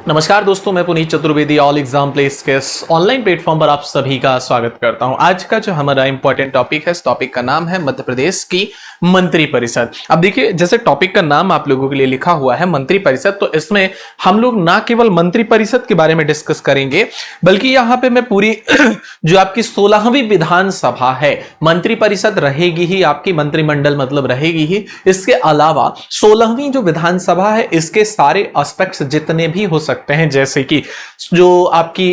नमस्कार दोस्तों, मैं Puneet Chaturvedi all exam place के ऑनलाइन प्लेटफॉर्म पर आप सभी का स्वागत करता हूं। आज का जो हमारा इंपॉर्टेंट टॉपिक है, इस टॉपिक का नाम है मध्य प्रदेश की मंत्री परिषद। अब देखिए, जैसे टॉपिक का नाम आप लोगों के लिए लिखा हुआ है मंत्री परिषद, तो इसमें हम लोग ना केवल मंत्री परिषद के बारे में डिस्कस करेंगे, बल्कि यहां पर मैं पूरी जो आपकी 16वीं विधानसभा है, मंत्री परिषद रहेगी ही, आपकी मंत्रिमंडल मतलब रहेगी ही। इसके अलावा 16वीं जो विधानसभा है, इसके सारे एस्पेक्ट्स जितने भी हो सकते हैं, जैसे कि जो आपकी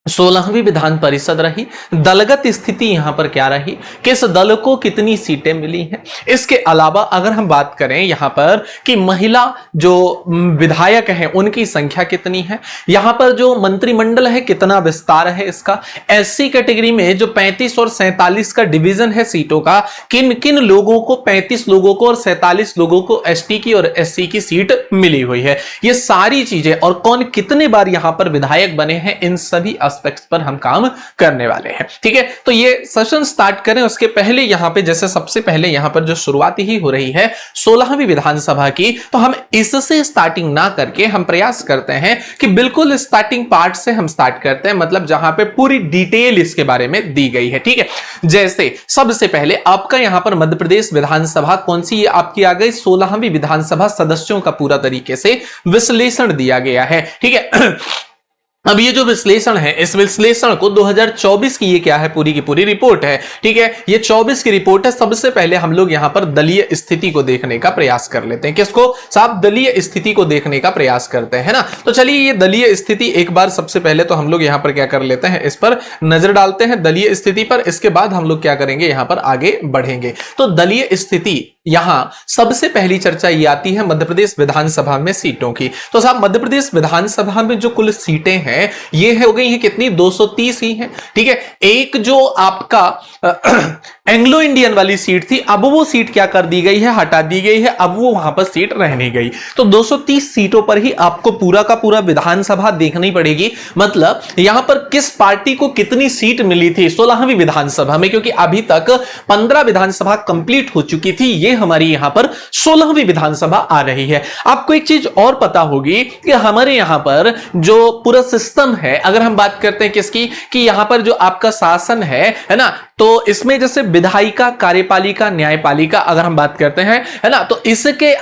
16वीं विधान परिषद रही, दलगत स्थिति यहां पर क्या रही, किस दल को कितनी सीटें मिली हैं। इसके अलावा अगर हम बात करें यहां पर कि महिला जो विधायक हैं उनकी संख्या कितनी है, यहां पर जो मंत्रिमंडल है कितना विस्तार है इसका, एससी कैटेगरी में जो 35 और 47 का डिवीजन है सीटों का, किन किन लोगों को, 35 लोगों को और 47 लोगों को एसटी की और एससी की सीट मिली हुई है। ये सारी चीजें और कौन कितने बार यहां पर विधायक बने हैं, इन सभी एस्पेक्ट्स पर हम काम करने वाले हैं। ठीक है, तो ये सेशन स्टार्ट करें उसके पहले यहां पे जैसे सबसे पहले यहां पर जो शुरुआत ही हो रही है 16वीं विधानसभा की, तो हम इससे स्टार्टिंग ना करके हम प्रयास करते हैं कि बिल्कुल स्टार्टिंग पार्ट से हम स्टार्ट करते हैं, मतलब जहां पे पूरी डिटेल इसके बारे में दी गई है। ठीक है, जैसे सबसे पहले आपका यहां पर मध्य प्रदेश विधानसभा कौन सी आपकी आ गई, 16वीं विधानसभा सदस्यों का पूरा तरीके से विश्लेषण दिया गया है। ठीक है, अब ये जो विश्लेषण है, इस विश्लेषण को 2024 की ये क्या है, पूरी की पूरी रिपोर्ट है। ठीक है, ये 24 की रिपोर्ट है। सबसे पहले हम लोग यहां पर दलीय स्थिति को देखने का प्रयास कर लेते हैं। किसको साहब, दलीय स्थिति को देखने का प्रयास करते हैं ना। तो चलिए ये दलीय स्थिति एक बार सबसे पहले तो हम लोग यहां पर क्या कर लेते हैं, इस पर नजर डालते हैं दलीय स्थिति पर। इसके बाद हम लोग क्या करेंगे, यहां पर आगे बढ़ेंगे। तो दलीय स्थिति यहां सबसे पहली चर्चा ये आती है मध्य प्रदेश विधानसभा में सीटों की। तो साहब मध्य प्रदेश विधानसभा में जो कुल सीटें हैं ये हो गई है कितनी, 230 ही है। ठीक है, एक जो आपका एंग्लो इंडियन वाली सीट थी, अब वो सीट क्या कर दी गई है, हटा दी गई है, अब वो वहां पर सीट रह नहीं गई। तो 230 सीटों पर ही आपको पूरा का पूरा विधानसभा देखनी पड़ेगी, मतलब यहां पर किस पार्टी को कितनी सीट मिली थी 16वीं विधानसभा में, क्योंकि अभी तक 15 विधानसभा कंप्लीट हो चुकी थी, ये हमारी यहां पर 16वीं विधानसभा आ रही है। आपको एक चीज और पता होगी कि हमारे यहां पर जो पूरा सिस्टम है, अगर हम बात करते हैं किसकी, कि यहां पर जो आपका शासन है ना, तो इसमें जैसे विधायिका, कार्यपालिका, न्यायपालिका अगर हम बात करते हैं, है ना, तो इसके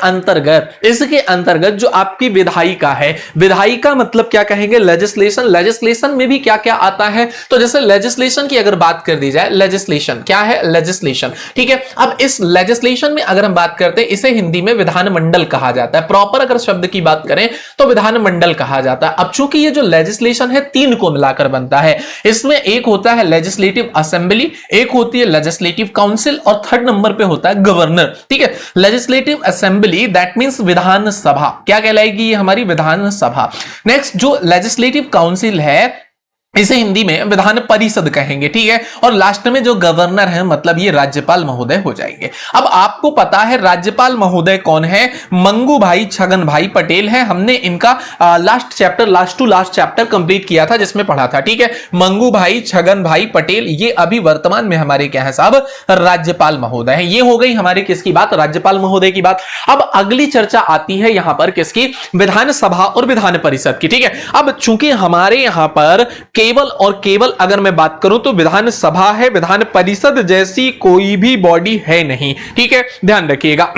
अंतर्गत जो आपकी विधायिका है, विधायिका मतलब क्या कहेंगे, लेजिस्लेशन। लेजिस्लेशन में भी क्या क्या आता है, तो जैसे लेजिस्लेशन की अगर बात कर दी जाए, लेजिस्लेशन क्या है, लेजिस्लेशन। ठीक है, अब इस लेजिस्लेशन में अगर हम बात करते हैं, इसे हिंदी में विधानमंडल कहा जाता है। प्रॉपर अगर शब्द की बात करें तो विधानमंडल कहा जाता है। अब चूंकि ये जो लेजिस्लेशन है 3 को मिलाकर बनता है, इसमें एक होता है लेजिस्लेटिव असेंबली, एक होती है लेजिस्लेटिव काउंसिल और थर्ड नंबर पे होता है गवर्नर। ठीक है, लेजिस्लेटिव असेंबली दैट मींस विधानसभा, क्या कहलाएगी ये हमारी विधानसभा। नेक्स्ट जो लेजिस्लेटिव काउंसिल है, इसे हिंदी में विधान परिषद कहेंगे। ठीक है, और लास्ट में जो गवर्नर है मतलब ये राज्यपाल महोदय हो जाएंगे। अब आपको पता है राज्यपाल महोदय कौन है, मंगू भाई छगन भाई पटेल है। हमने इनका लास्ट चैप्टर कंप्लीट किया था जिसमें पढ़ा था। ठीक है, मंगू भाई छगन भाई पटेल ये अभी वर्तमान में हमारे क्या है साहब, राज्यपाल महोदय है। ये हो गई हमारी किसकी बात, राज्यपाल महोदय की बात। अब अगली चर्चा आती है यहां पर किसकी, विधानसभा और विधान परिषद की। ठीक है, अब चूंकि हमारे यहां पर केवल अगर मैं बात करूं तो विधानसभा है, विधान परिषद जैसी कोई भी बॉडी है नहीं। ठीक है, ध्यान रखिएगा।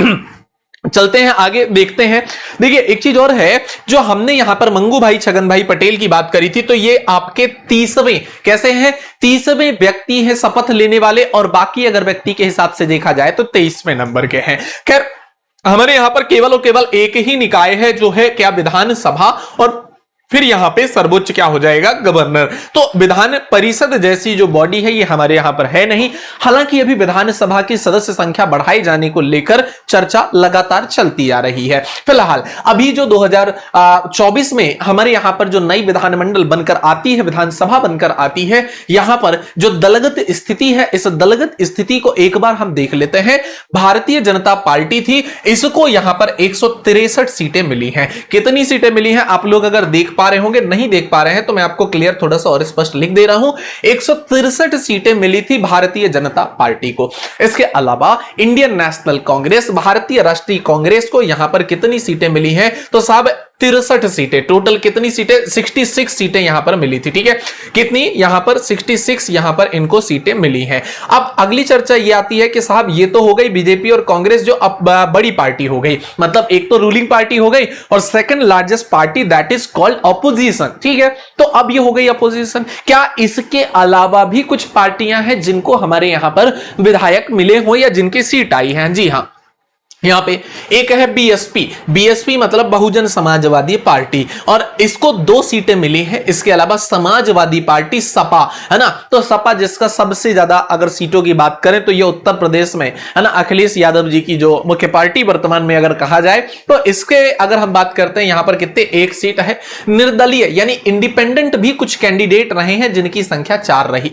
चलते हैं आगे, देखते हैं। देखिए एक चीज और है, जो हमने यहां पर मंगू भाई छगन भाई पटेल की बात करी थी, तो ये आपके 30वें कैसे हैं, 30वें व्यक्ति हैं शपथ लेने वाले, और बाकी अगर व्यक्ति के हिसाब से देखा जाए तो 23वें नंबर के हैं। खैर हमारे यहां पर केवल और केवल एक ही निकाय है जो है क्या, विधानसभा, और फिर यहां पे सर्वोच्च क्या हो जाएगा, गवर्नर। तो विधान परिषद जैसी जो बॉडी है ये हमारे यहां पर है नहीं। हालांकि अभी विधानसभा की सदस्य संख्या बढ़ाए जाने को लेकर चर्चा लगातार चलती आ रही है। फिलहाल अभी जो 2024 में हमारे यहां पर जो नई विधानमंडल बनकर आती है, विधानसभा बनकर आती है, यहां पर जो दलगत स्थिति है, इस दलगत स्थिति को एक बार हम देख लेते हैं। भारतीय जनता पार्टी थी, इसको यहां पर 163 सीटें मिली हैं। कितनी सीटें मिली हैं आप लोग अगर देख पा रहे होंगे, नहीं देख पा रहे हैं तो मैं आपको क्लियर थोड़ा सा और स्पष्ट लिख दे रहा हूं। 163 सीटें मिली थी भारतीय जनता पार्टी को। इसके अलावा इंडियन नेशनल कांग्रेस, भारतीय राष्ट्रीय कांग्रेस को यहां पर कितनी सीटें मिली हैं, तो साहब 63 सीटें, टोटल कितनी सीटें, 66 सीटें यहां पर मिली थी। ठीक है, कितनी यहां पर 66 यहां पर इनको सीटें मिली हैं। अब अगली चर्चा ये आती है कि साहब ये तो हो गई बीजेपी और कांग्रेस जो अब बड़ी पार्टी हो गई, मतलब एक तो रूलिंग पार्टी हो गई और second largest party that is called opposition. ठीक है, तो अब ये हो गई अपोजिशन। क्या इसके अलावा भी कुछ पार्टियां हैं जिनको हमारे यहां पर विधायक मिले हो या जिनकी सीट आई है? जी हां, यहां पे एक है बीएसपी, बीएसपी मतलब बहुजन समाजवादी पार्टी, और इसको 2 सीटें मिली हैं। इसके अलावा समाजवादी पार्टी सपा, है ना, तो सपा जिसका सबसे ज्यादा अगर सीटों की बात करें तो ये उत्तर प्रदेश में, है ना, अखिलेश यादव जी की जो मुख्य पार्टी वर्तमान में अगर कहा जाए तो इसके अगर हम बात करते हैं यहां पर कितने, 1 सीट है। निर्दलीय यानी इंडिपेंडेंट भी कुछ कैंडिडेट रहे हैं जिनकी संख्या 4 रही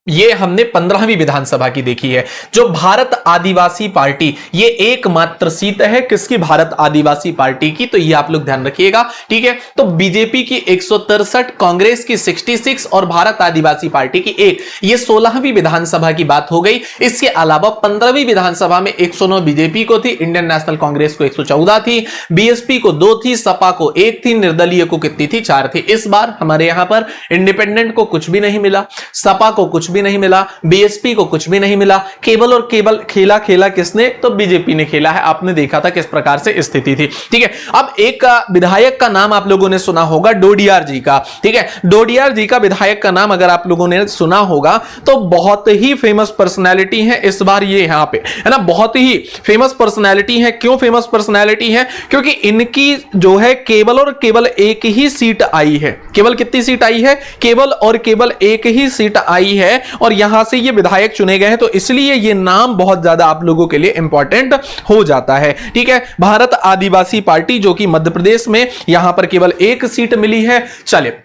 ये हमने 15वीं विधानसभा की देखी है। जो भारत आदिवासी पार्टी, ये एकमात्र सीट है किसकी, भारत आदिवासी पार्टी की, तो ये आप लोग ध्यान रखिएगा। ठीक है, तो बीजेपी की 163, कांग्रेस की 66 और भारत आदिवासी पार्टी की 1, ये 16वीं विधानसभा की बात हो गई। इसके अलावा 15वीं विधानसभा में 109 बीजेपी को थी, इंडियन नेशनल कांग्रेस को 114 थी, बीएसपी को 2 थी, सपा को 1 थी, निर्दलीय को कितनी थी, 4 थी। इस बार हमारे यहां पर इंडिपेंडेंट को कुछ भी नहीं मिला, सपा को कुछ भी नहीं मिला, बीएसपी को कुछ भी नहीं मिला, केवल और केवल खेला किसने, तो बीजेपी ने खेला है। आपने देखा था किस प्रकार से स्थिति थी। ठीक है, अब एक विधायक का नाम आप लोगों ने सुना होगा, डोडियार जी का। ठीक है, डोडियार जी का विधायक का नाम अगर आप लोगों ने सुना होगा तो बहुत ही फेमस पर्सनैलिटी है इस बार ये यहां पे, है ना, बहुत ही फेमस पर्सनैलिटी है। क्यों फेमस पर्सनैलिटी है? क्योंकि इनकी जो है केवल और केवल एक ही सीट आई है। केवल कितनी सीट आई है? केवल और केवल एक ही सीट आई है और यहां से ये विधायक चुने गए हैं, तो इसलिए ये नाम बहुत ज्यादा आप लोगों के लिए इंपॉर्टेंट हो जाता है। ठीक है, भारत आदिवासी पार्टी जो कि मध्य प्रदेश में यहां पर केवल 1 सीट मिली है। चलिए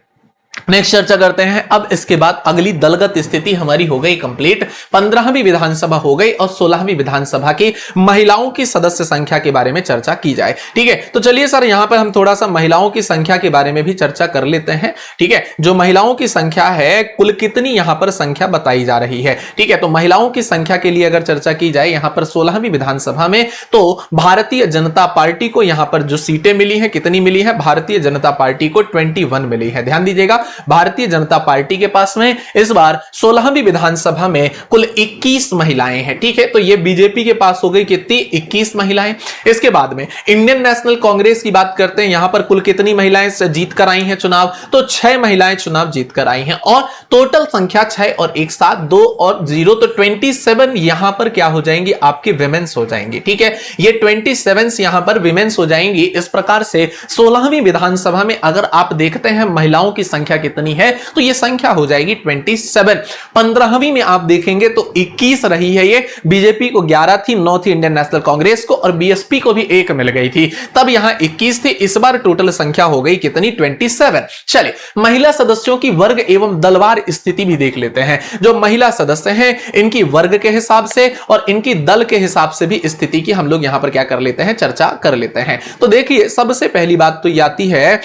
नेक्स्ट चर्चा करते हैं। अब इसके बाद अगली दलगत स्थिति हमारी हो गई कंप्लीट, 15वीं विधानसभा हो गई और 16वीं विधानसभा की महिलाओं की सदस्य संख्या के बारे में चर्चा की जाए। ठीक है, तो चलिए सर यहां पर हम थोड़ा सा महिलाओं की संख्या के बारे में भी चर्चा कर लेते हैं। ठीक है, जो महिलाओं की संख्या है, कुल कितनी यहां पर संख्या बताई जा रही है। ठीक है, तो महिलाओं की संख्या के लिए अगर चर्चा की जाए यहां पर 16वीं विधानसभा में, तो भारतीय जनता पार्टी को यहां पर जो सीटें मिली है, कितनी मिली है, भारतीय जनता पार्टी को 21 मिली है। ध्यान दीजिएगा, भारतीय जनता पार्टी के पास में इस बार 16वीं विधानसभा में कुल 21 महिलाएं हैं। ठीक है, तो ये बीजेपी के पास हो गई कितनी, 21 महिलाएं। इसके बाद में इंडियन नेशनल कांग्रेस की बात करते हैं, यहां पर कुल कितनी महिलाएं जीत कर आई हैं चुनाव, तो 6 महिलाएं चुनाव जीत कर आई हैं और टोटल संख्या 6 और 1 7 2 और 0, तो 27 यहां पर क्या हो जाएंगी, आपकी विमेंस हो जाएंगी। ठीक है, ये 27 यहां पर विमेंस हो जाएंगी। इस प्रकार से 16वीं विधानसभा में अगर आप देखते हैं महिलाओं की संख्या कितनी है, तो ये संख्या हो जाएगी 27। 15वीं में आप देखेंगे तो 21 रही है, ये बीजेपी को 11 थी, 9 थी इंडियन नेशनल कांग्रेस को और बीएसपी को भी 1 मिल गई थी, तब यहां 21 थी। इस बार टोटल संख्या हो गई कितनी, 27। चलिए महिला सदस्यों की वर्ग एवं दलवार स्थिति भी देख लेते हैं। जो महिला सदस्य हैं इनकी वर्ग के हिसाब से और इनकी दल के हिसाब से भी स्थिति की हम लोग यहां पर क्या कर लेते हैं, चर्चा कर लेते हैं। तो देखिए सबसे पहली बात तो ये आती है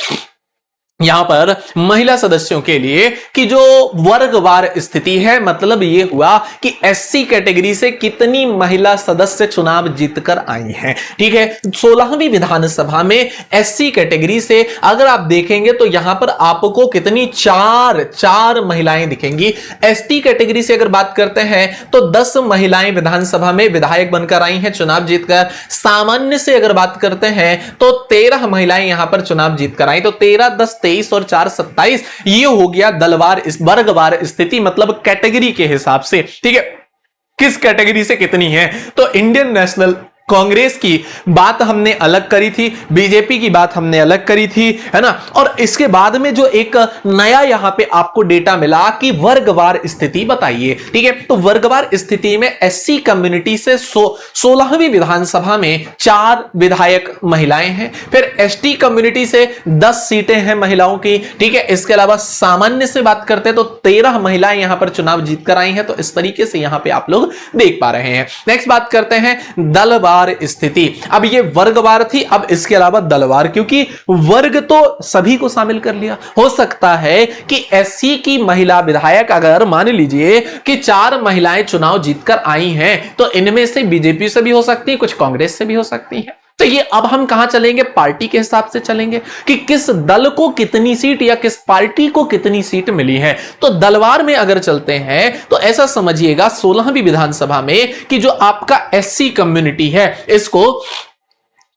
यहां पर महिला सदस्यों के लिए कि जो वर्गवार स्थिति है, मतलब ये हुआ कि एससी कैटेगरी से कितनी महिला सदस्य चुनाव जीतकर आई हैं। ठीक है, 16वीं विधानसभा में एससी कैटेगरी से अगर आप देखेंगे तो यहां पर आपको कितनी, 4 महिलाएं दिखेंगी। एसटी कैटेगरी से अगर बात करते हैं तो 10 महिलाएं विधानसभा में विधायक बनकर आई हैं चुनाव जीतकर। सामान्य से अगर बात करते हैं तो 13 महिलाएं यहां पर चुनाव जीतकर आई, तो 13 10 23 और 4 27, ये हो गया दलवार वर्गवार स्थिति, मतलब कैटेगरी के हिसाब से। ठीक है, किस कैटेगरी से कितनी है, तो इंडियन नेशनल कांग्रेस की बात हमने अलग करी थी, बीजेपी की बात हमने अलग करी थी, है ना। और इसके बाद में जो एक नया यहां पे आपको डेटा मिला कि वर्गवार स्थिति बताइए। ठीक है, तो वर्गवार स्थिति में एससी कम्युनिटी से 16वीं विधानसभा में 4 विधायक महिलाएं हैं, फिर एसटी कम्युनिटी से 10 सीटें हैं महिलाओं की। ठीक है, इसके अलावा सामान्य से बात करते हैं तो 13 महिलाएं यहां पर चुनाव जीतकर आई हैं, तो इस तरीके से यहां पे आप लोग देख पा रहे हैं। नेक्स्ट बात करते हैं दलवार स्थिति। अब ये वर्गवार थी, अब इसके अलावा दलवार, क्योंकि वर्ग तो सभी को शामिल कर लिया। हो सकता है कि एससी की महिला विधायक, अगर मान लीजिए कि 4 महिलाएं चुनाव जीतकर आई हैं, तो इनमें से बीजेपी से भी हो सकती है, कुछ कांग्रेस से भी हो सकती है। तो ये अब हम कहां चलेंगे, पार्टी के हिसाब से चलेंगे कि किस दल को कितनी सीट या किस पार्टी को कितनी सीट मिली है। तो दलवार में अगर चलते हैं तो ऐसा समझिएगा 16वीं विधानसभा में कि जो आपका एससी कम्युनिटी है इसको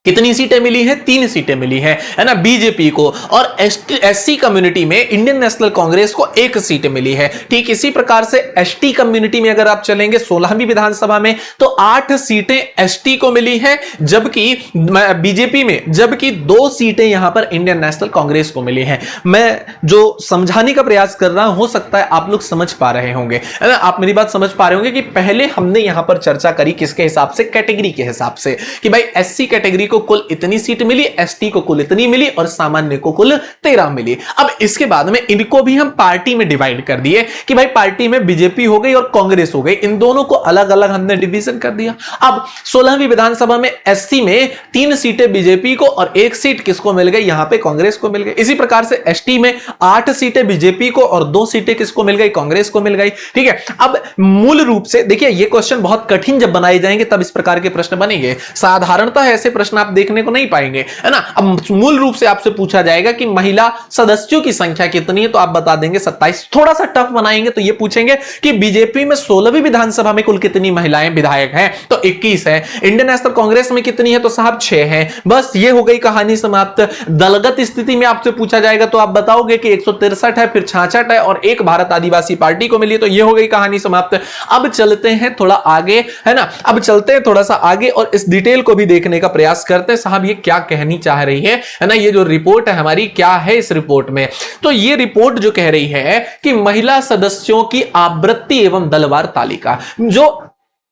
कितनी सीटें मिली है, 3 सीटें मिली है ना बीजेपी को, और एससी कम्युनिटी में इंडियन नेशनल कांग्रेस को 1 सीट मिली है। ठीक इसी प्रकार से एसटी कम्युनिटी में अगर आप चलेंगे 16वीं विधानसभा में तो 8 सीटें एसटी को मिली है, जबकि बीजेपी में जबकि 2 सीटें यहां पर इंडियन नेशनल कांग्रेस को मिली है। मैं जो समझाने का प्रयास कर रहा हूं, हो सकता है आप लोग समझ पा रहे होंगे, है ना, आप मेरी बात समझ पा रहे होंगे कि पहले हमने यहां पर चर्चा करी किसके हिसाब से, कैटेगरी के हिसाब से, कि भाई एससी कैटेगरी को कुल इतनी सीट मिली, एसटी को कुल इतनी मिली और सामान्य को कुल 13 मिली। अब इसके बाद में इनको भी हम पार्टी में डिवाइड कर दिए कि भाई पार्टी में बीजेपी हो गई और कांग्रेस हो गई, इन दोनों को अलग अलग हमने डिवीजन कर दिया। अब 16वीं विधानसभा में एससी में 3 सीटें बीजेपी को और 1 सीट किसको मिल गई, यहां पे कांग्रेस को मिल गई। इसी प्रकार से एसटी में 8 सीटें बीजेपी को और 2 सीटें किसको मिल गई, कांग्रेस को मिल गई। ठीक है, अब मूल रूप से देखिए ये क्वेश्चन बहुत कठिन जब बनाए जाएंगे तब इस प्रकार के प्रश्न बनेंगे, साधारणतः ऐसे प्रश्न आप देखने को नहीं पाएंगे, है ना। अब मूल रूप से आपसे पूछा जाएगा कि महिला सदस्यों की संख्या कितनी है, तो आप बता देंगे 27। थोड़ा सा टफ बनाएंगे तो ये पूछेंगे कि बीजेपी में 16वीं विधानसभा में कुल कितनी महिलाएं विधायक हैं, तो 21 है। इंडियन नेशनल कांग्रेस में कितनी है, तो साहब 6 है। बस ये हो गई कहानी समाप्त। दलगत स्थिति में आपसे पूछा जाएगा तो आप बताओगे कि 163 है, फिर 66 है और 1 भारत आदिवासी पार्टी को मिली, तो ये हो गई कहानी समाप्त। अब चलते हैं थोड़ा आगे, है ना, अब चलते हैं थोड़ा सा आगे और इस डिटेल को भी देखने का प्रयास करते हैं, साहब ये क्या कहनी चाह रही है ना, ये जो रिपोर्ट है हमारी क्या है इस रिपोर्ट में। तो ये रिपोर्ट जो कह रही है कि महिला सदस्यों की आवृत्ति एवं दलवार तालिका, जो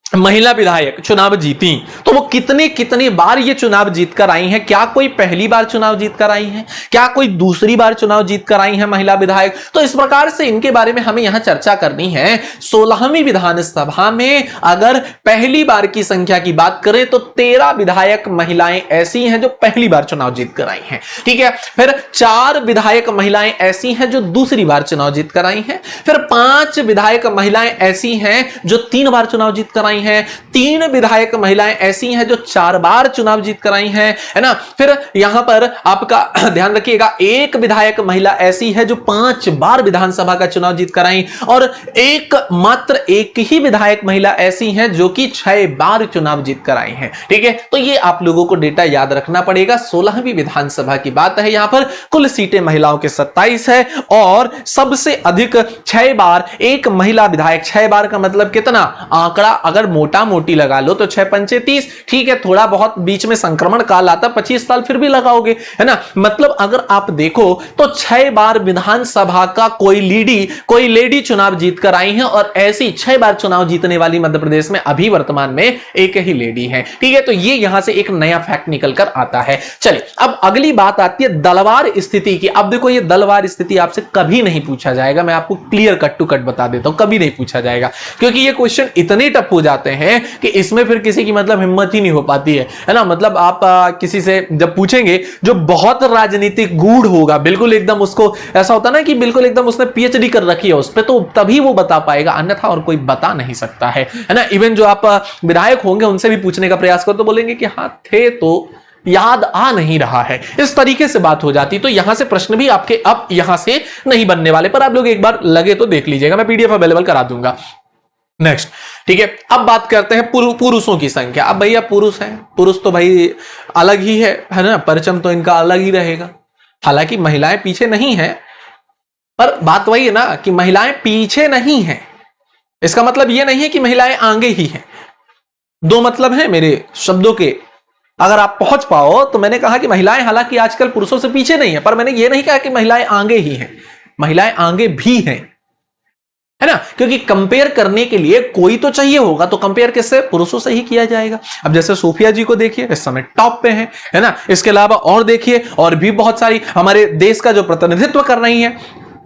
महिला विधायक चुनाव जीती तो वो कितने कितने बार ये चुनाव जीतकर आई हैं, क्या कोई पहली बार चुनाव जीतकर आई हैं, क्या कोई दूसरी बार चुनाव जीतकर आई हैं महिला विधायक। तो इस प्रकार से इनके बारे में हमें यहां चर्चा करनी है। 16वीं विधानसभा में अगर पहली बार की संख्या की बात करें तो 13 विधायक महिलाएं ऐसी हैं जो पहली बार चुनाव जीतकर आई हैं। ठीक है, फिर 4 विधायक महिलाएं ऐसी हैं जो दूसरी बार चुनाव जीतकर आई हैं, फिर 5 विधायक महिलाएं ऐसी हैं जो 3 बार चुनाव जीतकर आई हैं, 3 विधायक महिलाएं ऐसी हैं जो 4 बार चुनाव जीत कर आई हैं, है ना। फिर यहां पर आपका ध्यान रखिएगा 1 विधायक महिला ऐसी है जो 5 बार विधानसभा का चुनाव जीत कर आई, और मात्र एक ही विधायक महिला ऐसी है जो कि 6 बार चुनाव जीत कर आई हैं। ठीक है, तो ये आप लोगों को डेटा याद रखना पड़ेगा। 16वीं विधानसभा की बात है, यहां पर कुल सीटें महिलाओं के 27 है और सबसे अधिक 6 बार एक महिला विधायक, 6 बार का मतलब कितना, आंकड़ा अगर मोटा मोटी लगा लो तो 6 पंचे 30, ठीक है, थोड़ा बहुत बीच में संक्रमण काल आता 25 साल फिर भी लगाओगे, है ना। मतलब अगर आप देखो तो 6 बार विधानसभा का कोई लेडी चुनाव जीतकर आई है, और ऐसी 6 बार चुनाव जीतने वाली मध्य प्रदेश में अभी वर्तमान में एक ही लेडी है। ठीक है, तो ये यहां से एक नया फैक्ट निकल कर आता है। चलिए अब अगली बात आती है दलवार स्थिति की। अब देखो ये दलवार स्थिति आपसे कभी नहीं पूछा जाएगा, मैं आपको क्लियर कट टू कट बता देता हूं, कभी नहीं पूछा जाएगा, क्योंकि ये क्वेश्चन इतने टफ हो जाते हैं कि इसमें फिर किसी की मतलब हिम्मत ही नहीं हो पाती है ना। मतलब आप किसी से जब पूछेंगे जो बहुत राजनीतिक गूढ़ होगा, बिल्कुल एकदम उसको ऐसा होता ना कि बिल्कुल एकदम उसने पीएचडी कर रखी है उस पे, तो तभी वो बता पाएगा, अन्यथा और कोई बता नहीं सकता है ना। इवन जो आप विधायक होंगे उनसे भी पूछने का प्रयास करो तो बोलेंगे कि हाँ थे, तो याद आ नहीं रहा है, इस तरीके से बात हो जाती। तो यहां से प्रश्न भी आपके अब यहां से नहीं बनने वाले, पर आप लोग एक बार लगे तो देख लीजिएगा, मैं पीडीएफ अवेलेबल करा दूंगा। नेक्स्ट, ठीक है, अब बात करते हैं पुरुषों की संख्या। अब भैया पुरुष हैं, पुरुष तो भाई अलग ही है ना, परचम तो इनका अलग ही रहेगा। हालांकि महिलाएं पीछे नहीं हैं, पर बात वही है ना कि महिलाएं पीछे नहीं हैं, इसका मतलब यह नहीं है कि महिलाएं आगे ही हैं। 2 मतलब है मेरे शब्दों के, अगर आप पहुंच पाओ तो मैंने कहा कि महिलाएं हालांकि आजकल पुरुषों से पीछे नहीं है, पर मैंने ये नहीं कहा कि महिलाएं आगे ही हैं, महिलाएं आगे भी हैं, है ना, क्योंकि कंपेयर करने के लिए कोई तो चाहिए होगा, तो कंपेयर किससे, पुरुषों से ही किया जाएगा। अब जैसे सोफिया जी को देखिए, इस समय टॉप पे है ना। इसके अलावा और देखिए, और भी बहुत सारी हमारे देश का जो प्रतिनिधित्व कर रही है,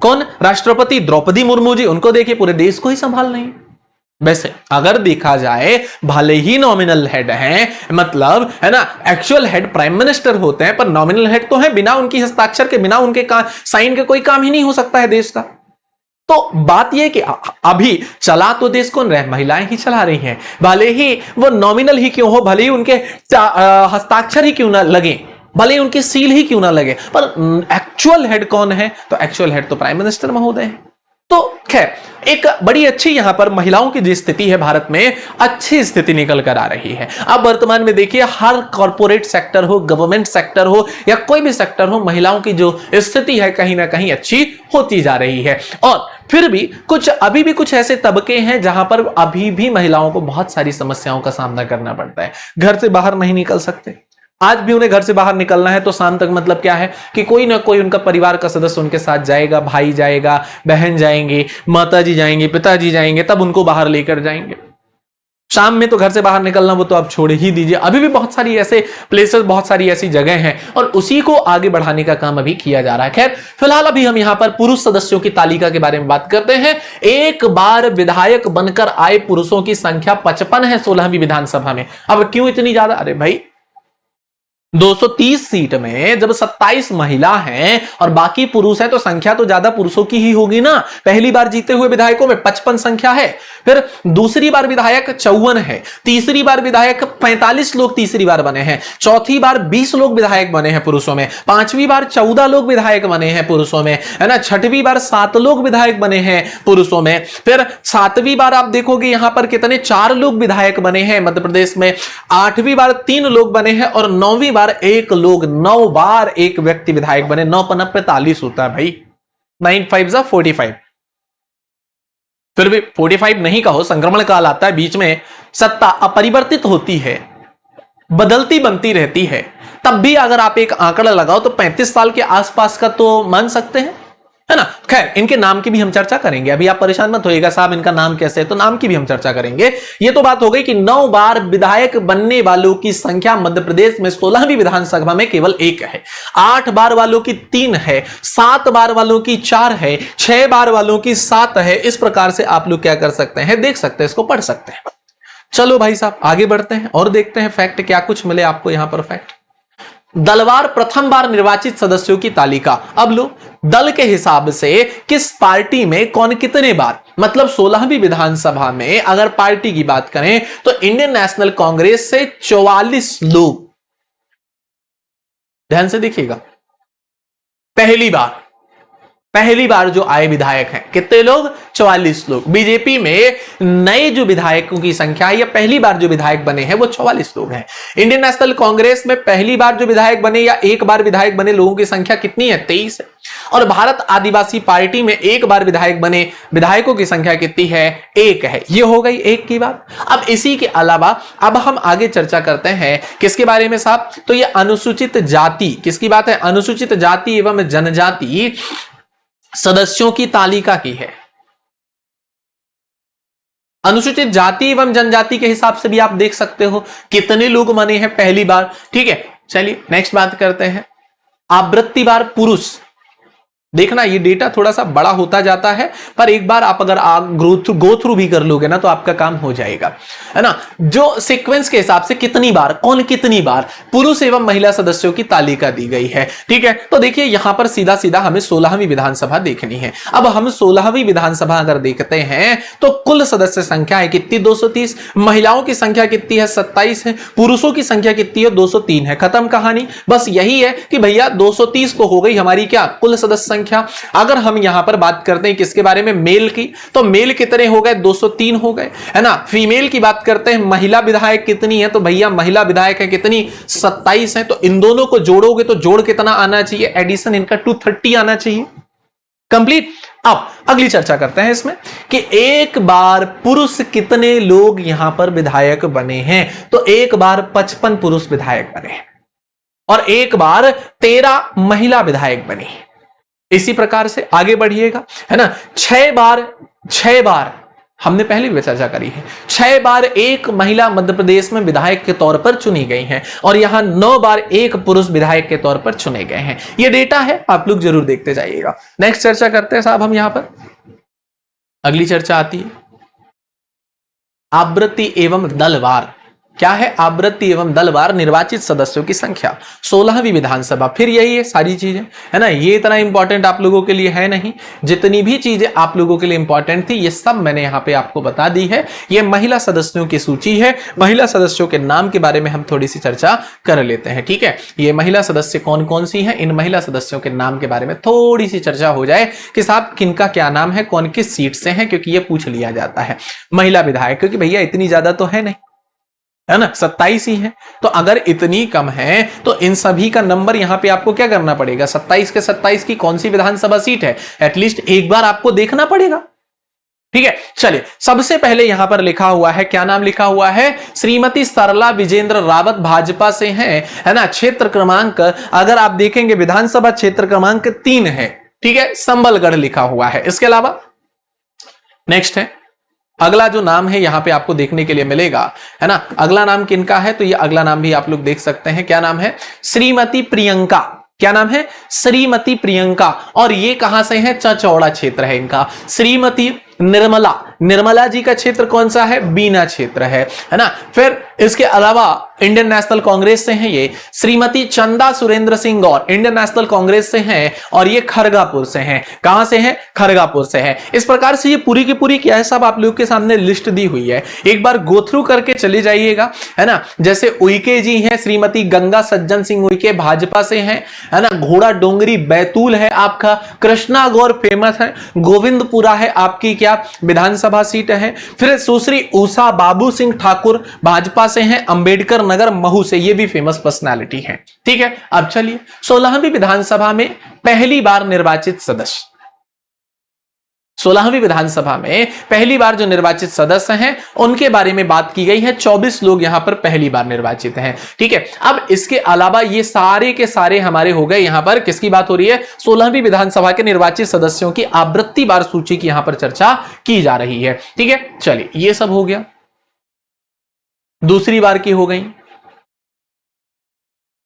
कौन, राष्ट्रपति द्रौपदी मुर्मू जी, उनको देखिए, पूरे देश को ही संभाल रही है। वैसे अगर देखा जाए भले ही नॉमिनल हेड हैं, मतलब है ना, एक्चुअल हेड प्राइम मिनिस्टर होते हैं, पर नॉमिनल हेड तो है, बिना उनकी हस्ताक्षर के, बिना उनके साइन के कोई काम ही नहीं हो सकता है देश का। तो बात यह कि अभी चला तो देश कौन रहे, महिलाएं ही चला रही हैं, भले ही वो नॉमिनल ही क्यों हो, भले ही उनके हस्ताक्षर ही क्यों ना लगे, भले ही उनकी सील ही क्यों ना लगे, पर एक्चुअल हेड कौन है, तो एक्चुअल हेड तो प्राइम मिनिस्टर महोदय है। तो खैर एक बड़ी अच्छी यहां पर महिलाओं की जो स्थिति है भारत में, अच्छी स्थिति निकल कर आ रही है। अब वर्तमान में देखिए हर कॉर्पोरेट सेक्टर हो, गवर्नमेंट सेक्टर हो या कोई भी सेक्टर हो, महिलाओं की जो स्थिति है कहीं ना कहीं अच्छी होती जा रही है। और फिर भी अभी भी कुछ ऐसे तबके हैं जहां पर अभी भी महिलाओं को बहुत सारी समस्याओं का सामना करना पड़ता है। घर से बाहर नहीं निकल सकते, आज भी उन्हें घर से बाहर निकलना है तो शाम तक मतलब क्या है कि कोई ना कोई उनका परिवार का सदस्य उनके साथ जाएगा, भाई जाएगा, बहन जाएंगे, माताजी जाएंगे, पिताजी जाएंगे, तब उनको बाहर लेकर जाएंगे। शाम में तो घर से बाहर निकलना वो तो आप छोड़ ही दीजिए। अभी भी बहुत सारी ऐसे प्लेसेस, बहुत सारी ऐसी जगह हैं और उसी को आगे बढ़ाने का काम अभी किया जा रहा है। खैर फिलहाल अभी हम यहां पर पुरुष सदस्यों की तालिका के बारे में बात करते हैं। एक बार विधायक बनकर आए पुरुषों की संख्या 55 है 16वीं विधानसभा में। अब क्यों इतनी ज्यादा? अरे भाई 230 सीट में जब 27 महिला हैं और बाकी पुरुष हैं तो संख्या तो ज्यादा पुरुषों की ही होगी ना। पहली बार जीते हुए विधायकों में 55 संख्या है, फिर दूसरी बार विधायक 54 है, तीसरी बार विधायक 45 लोग तीसरी बार बने हैं, चौथी बार 20 लोग विधायक बने हैं पुरुषों में, पांचवी बार 14 लोग विधायक बने हैं पुरुषों में, है ना, छठवीं बार 7 लोग विधायक बने हैं पुरुषों में, फिर सातवीं बार आप देखोगे यहां पर कितने 4 लोग विधायक बने हैं मध्य प्रदेश में, आठवीं बार 3 लोग बने हैं और 9वीं बार 1 लोग, 9 बार एक व्यक्ति विधायक बने। 9 पन्ना 45 होता है भाई, 9 5 45। फिर भी 45 नहीं कहो, संक्रमण काल आता है बीच में, सत्ता अपरिवर्तित होती है, बदलती बनती रहती है। तब भी अगर आप एक आंकड़ा लगाओ तो 35 साल के आसपास का तो मान सकते हैं, है ना। खैर इनके नाम की भी हम चर्चा करेंगे, अभी आप परेशान मत होइएगा साहब इनका नाम कैसे है, तो नाम की भी हम चर्चा करेंगे। ये तो बात हो गई कि 9 बार विधायक बनने वालों की संख्या मध्य प्रदेश में 16वीं विधानसभा में केवल 1 है, 8 बार वालों की 3 है, 7 बार वालों की 4 है, 6 बार वालों की 7 है। इस प्रकार से आप लोग क्या कर सकते हैं, देख सकते हैं, इसको पढ़ सकते हैं। चलो भाई साहब आगे बढ़ते हैं और देखते हैं फैक्ट क्या कुछ मिले आपको यहां पर। फैक्ट, दलवार प्रथम बार निर्वाचित सदस्यों की तालिका। अब लो दल के हिसाब से किस पार्टी में कौन कितने बार, मतलब 16वीं विधानसभा में अगर पार्टी की बात करें तो इंडियन नेशनल कांग्रेस से 44 लोग, ध्यान से देखिएगा, पहली बार जो आए विधायक हैं कितने लोग, 44 लोग। बीजेपी में नए जो विधायकों की संख्या है या पहली बार जो विधायक बने हैं वो 44 लोग हैं। इंडियन नेशनल कांग्रेस में पहली बार जो विधायक बने या एक बार विधायक बने लोगों की संख्या कितनी है, 23 है। और भारत आदिवासी पार्टी में एक बार विधायक बने विधायकों की संख्या कितनी है, 1 है। ये हो गई एक की बात। अब इसी के अलावा अब हम आगे चर्चा करते हैं किसके बारे में साहब, तो ये अनुसूचित जाति, किसकी बात है, अनुसूचित जाति एवं जनजाति सदस्यों की तालिका की है। अनुसूचित जाति एवं जनजाति के हिसाब से भी आप देख सकते हो कितने लोग बने हैं पहली बार। ठीक है, चलिए नेक्स्ट बात करते हैं। आवृत्ति बार पुरुष, देखना ये डेटा थोड़ा सा बड़ा होता जाता है, पर एक बार आप अगर गो थ्रू भी कर लोगे ना तो आपका काम हो जाएगा, है ना। जो सीक्वेंस के हिसाब से कितनी बार, कौन कितनी बार पुरुष एवं महिला सदस्यों की तालिका दी गई है। ठीक है, तो देखिए यहां पर सीधा सीधा हमें 16वीं विधानसभा देखनी है। अब हम 16वीं विधानसभा अगर देखते हैं तो कुल सदस्य संख्या है कितनी, 230। महिलाओं की संख्या कितनी है, 27 है। पुरुषों की संख्या कितनी है, 203 है। खत्म कहानी। बस यही है कि भैया 230 को हो गई हमारी क्या, कुल सदस्य। अगर हम यहां पर बात करते हैं किसके बारे में, मेल की, तो मेल कितने हो गए, 203 हो गए, है ना। फीमेल की बात करते हैं, महिला विधायक कितनी है, तो भैया महिला विधायक है कितनी, 27 है। तो इन दोनों को जोड़ोगे तो जोड़ कितना आना चाहिए, एडिशन इनका 230 आना चाहिए। कंप्लीट। अब अगली चर्चा करते हैं इसमें कि एक बार पुरुष कितने लोग यहां पर विधायक बने हैं, तो एक बार 55 पुरुष विधायक बने और एक बार 13 महिला विधायक बनी। इसी प्रकार से आगे बढ़िएगा, है ना। 6 बार हमने पहले भी चर्चा करी है, 6 बार एक महिला मध्य प्रदेश में विधायक के तौर पर चुनी गई हैं और यहां 9 बार एक पुरुष विधायक के तौर पर चुने गए हैं। यह डेटा है, आप लोग जरूर देखते जाइएगा। नेक्स्ट चर्चा करते हैं साहब हम यहां पर। अगली चर्चा आती है आवृत्ति एवं दलवार। क्या है, आवृत्ति एवं दलवार निर्वाचित सदस्यों की संख्या, 16वीं विधानसभा। फिर यही है सारी चीजें, है ना, ये इतना इंपॉर्टेंट आप लोगों के लिए है नहीं। जितनी भी चीजें आप लोगों के लिए इंपॉर्टेंट थी ये सब मैंने यहां पे आपको बता दी है। ये महिला सदस्यों की सूची है, महिला सदस्यों के नाम के बारे में हम थोड़ी सी चर्चा कर लेते हैं, ठीक है। ये महिला सदस्य कौन कौन सी हैं, इन महिला सदस्यों के नाम के बारे में थोड़ी सी चर्चा हो जाए कि साहब किनका क्या नाम है, कौन किस सीट से हैं, क्योंकि ये पूछ लिया जाता है। महिला विधायक, क्योंकि भैया इतनी ज्यादा तो है नहीं, है ना, 27 ही है। तो अगर इतनी कम है तो इन सभी का नंबर यहां पे आपको क्या करना पड़ेगा, 27 के 27 की कौन सी विधानसभा सीट है, एटलीस्ट एक बार आपको देखना पड़ेगा, ठीक है। चलिए, सबसे पहले यहां पर लिखा हुआ है, क्या नाम लिखा हुआ है, श्रीमती सरला विजेंद्र रावत भाजपा से हैं, है ना। क्षेत्र क्रमांक अगर आप देखेंगे विधानसभा क्षेत्र क्रमांक 3 है, ठीक है, संबलगढ़ लिखा हुआ है। इसके अलावा नेक्स्ट है, अगला जो नाम है यहां पे आपको देखने के लिए मिलेगा, है ना, अगला नाम किनका है, तो ये अगला नाम भी आप लोग देख सकते हैं, क्या नाम है, श्रीमती प्रियंका। क्या नाम है, श्रीमती प्रियंका। और ये कहां से है, चचौड़ा क्षेत्र है इनका। श्रीमती निर्मला, निर्मला जी का क्षेत्र कौन सा है, बीना क्षेत्र है ना। फिर इसके अलावा इंडियन नेशनल कांग्रेस से हैं ये श्रीमती चंदा सुरेंद्र सिंह गौर, इंडियन नेशनल कांग्रेस से हैं, और ये खरगापुर से हैं। कहां से हैं, खरगापुर से हैं। इस प्रकार से ये पूरी की पूरी क्या है सब आप लोग के सामने लिस्ट दी हुई है, एक बार गो थ्रू करके चले जाइएगा, है ना। जैसे उइके जी हैं, श्रीमती गंगा सज्जन सिंह उइके भाजपा से हैं, है ना। घोड़ा डोंगरी बैतूल है आपका, कृष्णा गौर फेमस है, गोविंदपुरा है आपकी क्या विधानसभा सीट है। फिर सुश्री उषा बाबू सिंह ठाकुर भाजपा से हैं, अंबेडकर नगर महू से, ये भी फेमस पर्सनालिटी है, ठीक है। अब चलिए 16वीं विधानसभा में पहली बार निर्वाचित सदस्य, 16वीं विधानसभा में पहली बार जो निर्वाचित सदस्य हैं उनके बारे में बात की गई है। 24 लोग यहां पर पहली बार निर्वाचित हैं, ठीक है। अब इसके अलावा ये सारे के सारे हमारे हो गए, यहां पर किसकी बात हो रही है, 16वीं विधानसभा के निर्वाचित सदस्यों की आवृत्ति बार सूची की यहां पर चर्चा की जा रही है, ठीक है। चलिए, ये सब हो गया। दूसरी बार की हो गई,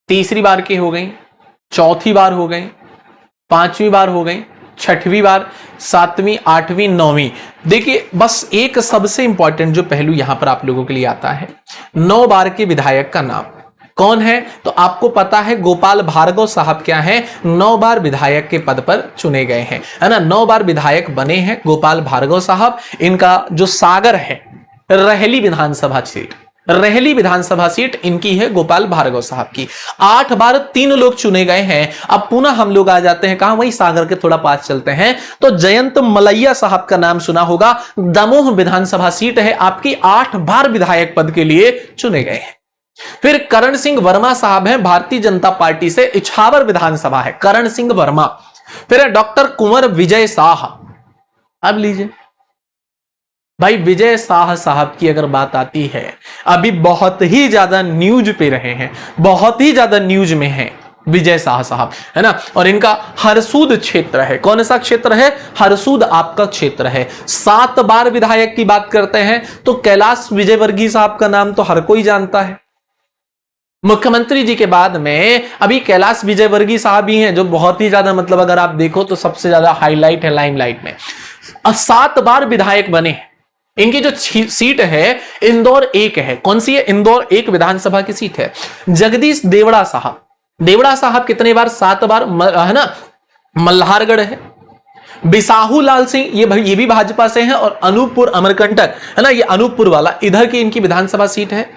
तीसरी बार की हो गई, चौथी बार हो गई, पांचवी बार हो गई, छठवीं बार, सातवीं, आठवीं, नौवीं। देखिए, बस एक सबसे इंपॉर्टेंट जो पहलू यहां पर आप लोगों के लिए आता है, 9 बार के विधायक का नाम कौन है, तो आपको पता है गोपाल भार्गव साहब क्या है, 9 बार विधायक के पद पर चुने गए हैं, है ना। 9 बार विधायक बने हैं गोपाल भार्गव साहब। इनका जो सागर है, रहेली विधानसभा सीट, रहेली विधानसभा सीट इनकी है गोपाल भार्गव साहब की। 8 बार 3 लोग चुने गए हैं। अब पुनः हम लोग आ जाते हैं कहां, वही सागर के थोड़ा पास चलते हैं, तो जयंत मलैया साहब का नाम सुना होगा, दमोह विधानसभा सीट है आपकी, 8 बार विधायक पद के लिए चुने गए हैं। फिर करण सिंह वर्मा साहब हैं, भारतीय जनता पार्टी से, इछावर विधानसभा है, करण सिंह वर्मा। फिर डॉक्टर कुंवर विजय शाह। अब लीजिए भाई, विजय शाह साहब की अगर बात आती है, अभी बहुत ही ज्यादा न्यूज पे रहे हैं, बहुत ही ज्यादा न्यूज में हैं विजय शाह साहब, है ना। और इनका हरसूद क्षेत्र है, कौन सा क्षेत्र है, हरसूद आपका क्षेत्र है। 7 बार विधायक की बात करते हैं तो कैलाश विजयवर्गीय साहब का नाम तो हर कोई जानता है। मुख्यमंत्री जी के बाद में अभी कैलाश विजयवर्गीय साहब ही हैं, जो बहुत ही ज्यादा मतलब अगर आप देखो तो सबसे ज्यादा हाईलाइट है, लाइमलाइट में। 7 बार विधायक बने हैं। इनकी जो सीट है इंदौर 1 है, कौन सी है, इंदौर 1 विधानसभा की सीट है। जगदीश देवड़ा साहब, देवड़ा साहब कितने बार, 7 बार, है ना। मल्हारगढ़ है। बिसाहू लाल सिंह, ये भी भाजपा से हैं, और अनूपपुर अमरकंटक, है ना, ये अनूपपुर वाला, इधर की इनकी विधानसभा सीट है।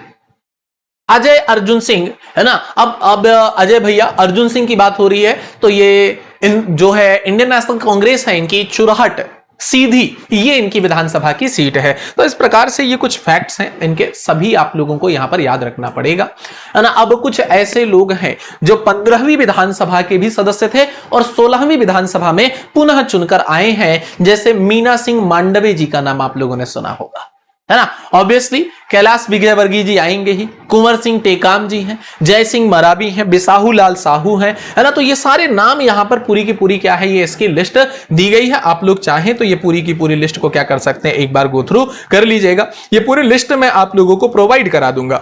अजय अर्जुन सिंह, है ना। अब अजय भैया अर्जुन सिंह की बात हो रही है, तो ये जो है इंडियन नेशनल कांग्रेस है इनकी, चुरहट सीधी, ये इनकी विधानसभा की सीट है। तो इस प्रकार से ये कुछ फैक्ट्स हैं, इनके सभी आप लोगों को यहां पर याद रखना पड़ेगा, है ना। अब कुछ ऐसे लोग हैं जो 15वीं विधानसभा के भी सदस्य थे और 16वीं विधानसभा में पुनः चुनकर आए हैं, जैसे मीना सिंह मांडवे जी का नाम आप लोगों ने सुना होगा, है ना। ऑब्वियसली कैलाश विजयवर्गीय जी आएंगे ही, कुंवर सिंह टेकाम जी हैं, जय सिंह मरावी हैं, बिसाहू लाल साहू हैं, है ना। तो ये सारे नाम यहां पर पूरी की पूरी क्या है, ये इसकी लिस्ट दी गई है। आप लोग चाहें तो ये पूरी की पूरी लिस्ट को क्या कर सकते हैं, एक बार गो थ्रू कर लीजिएगा। ये पूरी लिस्ट मैं आप लोगों को प्रोवाइड करा दूंगा,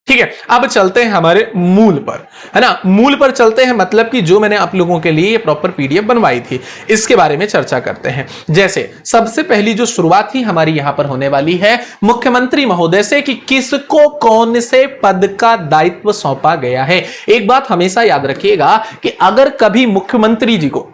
ठीक है, अब चलते हैं हमारे मूल पर, है ना। मूल पर चलते हैं, मतलब कि जो मैंने आप लोगों के लिए ये प्रॉपर पीडीएफ बनवाई थी, इसके बारे में चर्चा करते हैं। जैसे सबसे पहली जो शुरुआत ही हमारी यहां पर होने वाली है मुख्यमंत्री महोदय से, कि किसको कौन से पद का दायित्व सौंपा गया है। एक बात हमेशा याद रखिएगा कि अगर कभी मुख्यमंत्री जी को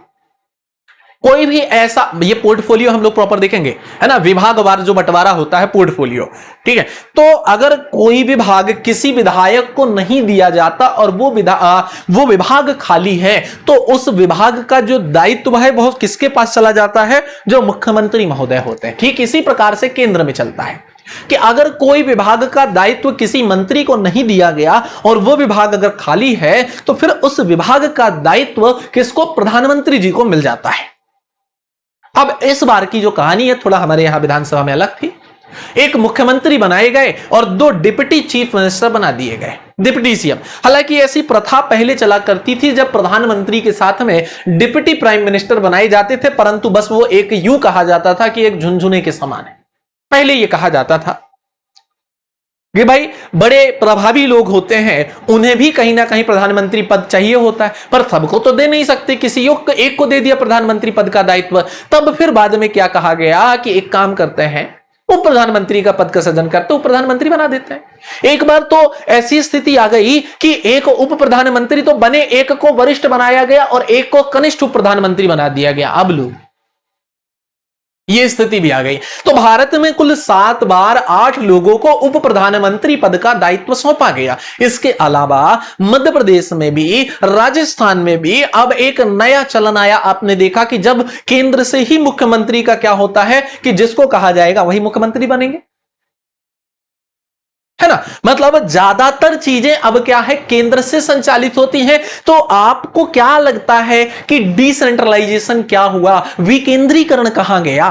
कोई भी ऐसा, ये पोर्टफोलियो हम लोग प्रॉपर देखेंगे, है ना, विभागवार जो बंटवारा होता है पोर्टफोलियो, ठीक है। तो अगर कोई विभाग किसी विधायक को नहीं दिया जाता और वो विभाग खाली है, तो उस विभाग का जो दायित्व है वो किसके पास चला जाता है, जो मुख्यमंत्री महोदय होते हैं। ठीक इसी प्रकार से केंद्र में चलता है कि अगर कोई विभाग का दायित्व किसी मंत्री को नहीं दिया गया और वो विभाग अगर खाली है, तो फिर उस विभाग का दायित्व किसको, प्रधानमंत्री जी को मिल जाता है। अब इस बार की जो कहानी है थोड़ा हमारे यहां विधानसभा में अलग थी। एक मुख्यमंत्री बनाए गए और 2 डिप्टी चीफ मिनिस्टर बना दिए गए, डिप्टी सीएम। हालांकि ऐसी प्रथा पहले चला करती थी जब प्रधानमंत्री के साथ में डिप्टी प्राइम मिनिस्टर बनाए जाते थे, परंतु बस वो एक यूं कहा जाता था कि एक झुनझुने के समान है। पहले यह कहा जाता था कि भाई बड़े प्रभावी लोग होते हैं, उन्हें भी कहीं ना कहीं प्रधानमंत्री पद चाहिए होता है, पर सबको तो दे नहीं सकते, किसी एक को दे दिया प्रधानमंत्री पद का दायित्व। तब फिर बाद में क्या कहा गया कि एक काम करते हैं, वो प्रधानमंत्री का पद का सृजन करते, वो प्रधानमंत्री बना देते हैं। एक बार तो ऐसी स्थिति आ गई कि एक उप प्रधानमंत्री तो बने, एक को वरिष्ठ बनाया गया और एक को कनिष्ठ उप प्रधानमंत्री बना दिया गया। अब लोग ये स्थिति भी आ गई। तो भारत में कुल 7 बार 8 लोगों को उप प्रधानमंत्री पद का दायित्व सौंपा गया। इसके अलावा मध्य प्रदेश में भी, राजस्थान में भी अब एक नया चलन आया। आपने देखा कि जब केंद्र से ही मुख्यमंत्री का क्या होता है कि जिसको कहा जाएगा वही मुख्यमंत्री बनेंगे, है ना। मतलब ज्यादातर चीजें अब क्या है, केंद्र से संचालित होती हैं। तो आपको क्या लगता है कि डिसेंट्रलाइजेशन क्या हुआ, विकेंद्रीकरण कहां गया?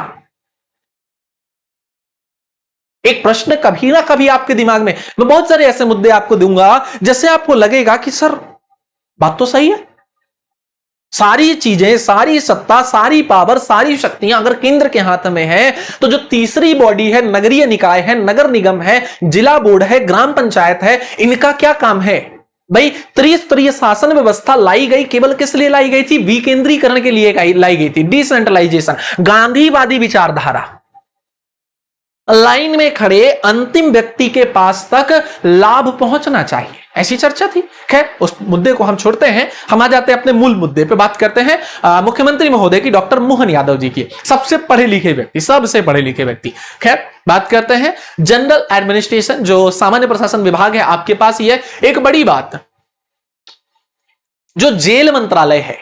एक प्रश्न कभी ना कभी आपके दिमाग में, मैं बहुत सारे ऐसे मुद्दे आपको दूंगा जैसे आपको लगेगा कि सर बात तो सही है, सारी चीजें, सारी सत्ता, सारी पावर, सारी शक्तियां अगर केंद्र के हाथ में है, तो जो तीसरी बॉडी है, नगरीय निकाय है, नगर निगम है, जिला बोर्ड है, ग्राम पंचायत है, इनका क्या काम है? भाई त्रिस्तरीय शासन व्यवस्था लाई गई, केवल किस लिए लाई गई थी? विकेंद्रीकरण के लिए लाई गई थी, डिसेंट्रलाइजेशन, गांधीवादी विचारधारा। लाइन में खड़े अंतिम व्यक्ति के पास तक लाभ पहुंचना चाहिए, ऐसी चर्चा थी। खैर उस मुद्दे को हम छोड़ते हैं, हम आ जाते हैं अपने मूल मुद्दे पे। बात करते हैं मुख्यमंत्री महोदय की, डॉक्टर मोहन यादव जी की, सबसे पढ़े लिखे व्यक्ति, सबसे पढ़े लिखे व्यक्ति। खैर बात करते हैं जनरल एडमिनिस्ट्रेशन, जो सामान्य प्रशासन विभाग है आपके पास। ये एक बड़ी बात, जो जेल मंत्रालय है,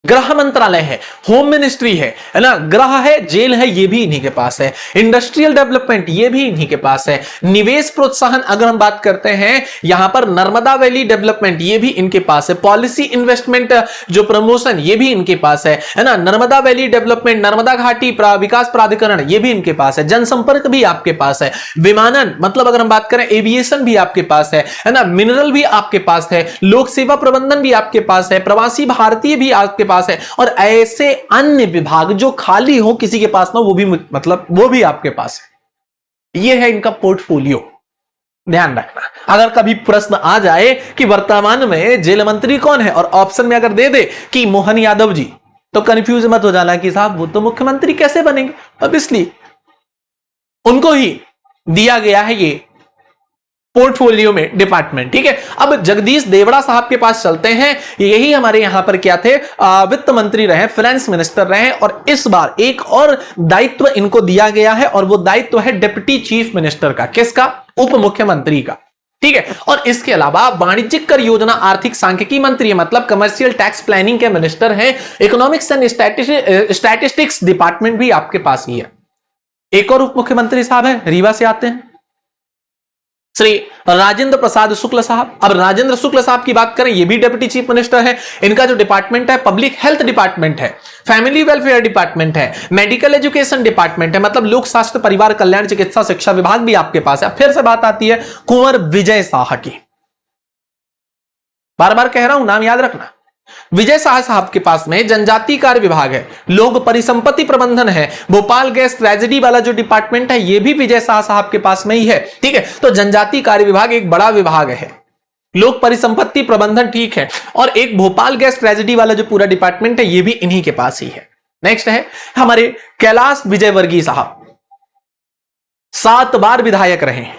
गृह मंत्रालय है, होम मिनिस्ट्री है ना, गृह है, जेल है, ये भी इन्हीं के पास है। इंडस्ट्रियल डेवलपमेंट ये भी इन्हीं के पास है। निवेश प्रोत्साहन अगर हम बात करते हैं, यहां पर नर्मदा वैली डेवलपमेंट ये भी इनके पास है। पॉलिसी इन्वेस्टमेंट जो प्रमोशन ये भी इनके पास है ना। नर्मदा वैली डेवलपमेंट, नर्मदा घाटी विकास प्राधिकरण ये भी इनके पास है। जनसंपर्क भी आपके पास है। विमानन मतलब अगर हम बात करें, एविएशन भी आपके पास है ना। मिनरल भी आपके पास है। लोक सेवा प्रबंधन भी आपके पास है। प्रवासी भारतीय भी आपके पास है। और ऐसे अन्य विभाग जो खाली हो किसी के पास ना, वो भी मतलब वो भी आपके पास है। ये है इनका पोर्टफोलियो, ध्यान रखना। अगर कभी प्रश्न आ जाए कि वर्तमान में जेल मंत्री कौन है और ऑप्शन में अगर दे दे कि मोहन यादव जी, तो कंफ्यूज मत हो जाना कि साहब वो तो मुख्यमंत्री कैसे बनेंगे। अब इसलिए उनको ही दिया गया है ये पोर्टफोलियो में डिपार्टमेंट, ठीक है। अब जगदीश देवड़ा साहब के पास चलते हैं। यही हमारे यहां पर क्या थे, वित्त मंत्री रहे, फाइनेंस मिनिस्टर रहे, और इस बार एक और दायित्व इनको दिया गया है और वो दायित्व है डिप्टी चीफ मिनिस्टर का। किसका? उप मुख्यमंत्री का, ठीक है। और इसके अलावा वाणिज्यिक कर योजना आर्थिक सांख्यिकी मंत्री, मतलब कमर्शियल टैक्स प्लानिंग के मिनिस्टर हैं। इकोनॉमिक्स एंड स्टैटिस्टिक्स डिपार्टमेंट भी आपके पास ही है। एक और उप मुख्यमंत्री साहब है, रीवा से आते हैं, श्री राजेंद्र प्रसाद शुक्ल साहब। अब राजेंद्र शुक्ल साहब की बात करें, ये भी डिप्टी चीफ मिनिस्टर है। इनका जो डिपार्टमेंट है पब्लिक हेल्थ डिपार्टमेंट है, फैमिली वेलफेयर डिपार्टमेंट है, मेडिकल एजुकेशन डिपार्टमेंट है, मतलब लोक स्वास्थ्य परिवार कल्याण चिकित्सा शिक्षा विभाग भी आपके पास है। फिर से बात आती है कुंवर विजय शाह की, बार बार कह रहा हूं नाम याद रखना। विजय शाह साहब के पास में जनजातीय कार्य विभाग है, लोक परिसंपत्ति प्रबंधन है, भोपाल गैस ट्रेजेडी वाला जो डिपार्टमेंट है ये भी विजय शाह साहब के पास में ही है। ठीक है, तो जनजातीय कार्य विभाग एक बड़ा विभाग है, लोक परिसंपत्ति प्रबंधन ठीक है, और एक भोपाल गैस ट्रेजेडी वाला जो पूरा डिपार्टमेंट है ये भी इन्हीं के पास ही है। नेक्स्ट है हमारे कैलाश विजयवर्गीय साहब, 7 बार विधायक रहे हैं।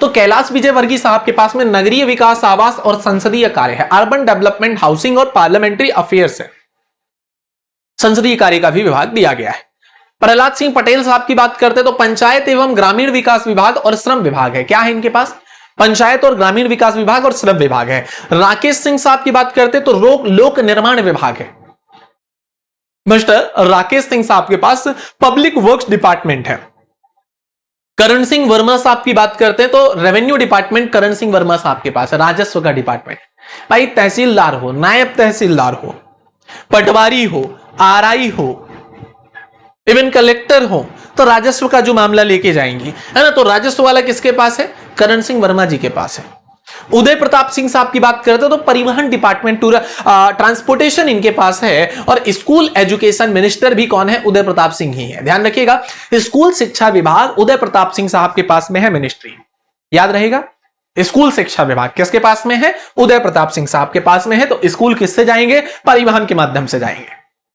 तो कैलाश विजयवर्गीय साहब के पास में नगरीय विकास, आवास और संसदीय कार्य है, अर्बन डेवलपमेंट, हाउसिंग और पार्लियामेंट्री अफेयर्स है, संसदीय कार्य का भी विभाग दिया गया है। प्रहलाद सिंह पटेल साहब की बात करते तो पंचायत एवं ग्रामीण विकास विभाग और श्रम विभाग है। क्या है इनके पास? पंचायत और ग्रामीण विकास विभाग और श्रम विभाग है। राकेश सिंह साहब की बात करते तो लोक निर्माण विभाग है। मिस्टर राकेश सिंह साहब के पास पब्लिक वर्क्स डिपार्टमेंट है। करण सिंह वर्मा साहब की बात करते हैं तो रेवेन्यू डिपार्टमेंट करण सिंह वर्मा साहब के पास है, राजस्व का डिपार्टमेंट। भाई तहसीलदार हो, नायब तहसीलदार हो, पटवारी हो, आरआई हो, इवन कलेक्टर हो, तो राजस्व का जो मामला लेके जाएंगी है ना, तो राजस्व वाला किसके पास है? करण सिंह वर्मा जी के पास है। उदय प्रताप सिंह साहब की बात करते हो तो परिवहन डिपार्टमेंट, ट्रांसपोर्टेशन इनके पास है, और स्कूल एजुकेशन मिनिस्टर भी कौन है? उदय प्रताप सिंह ही है। ध्यान रखिएगा, स्कूल शिक्षा विभाग उदय प्रताप सिंह साहब के पास में है, मिनिस्ट्री याद रहेगा। स्कूल शिक्षा विभाग किसके पास में है? उदय प्रताप सिंह साहब के पास में है। तो स्कूल किससे जाएंगे? परिवहन के माध्यम से जाएंगे,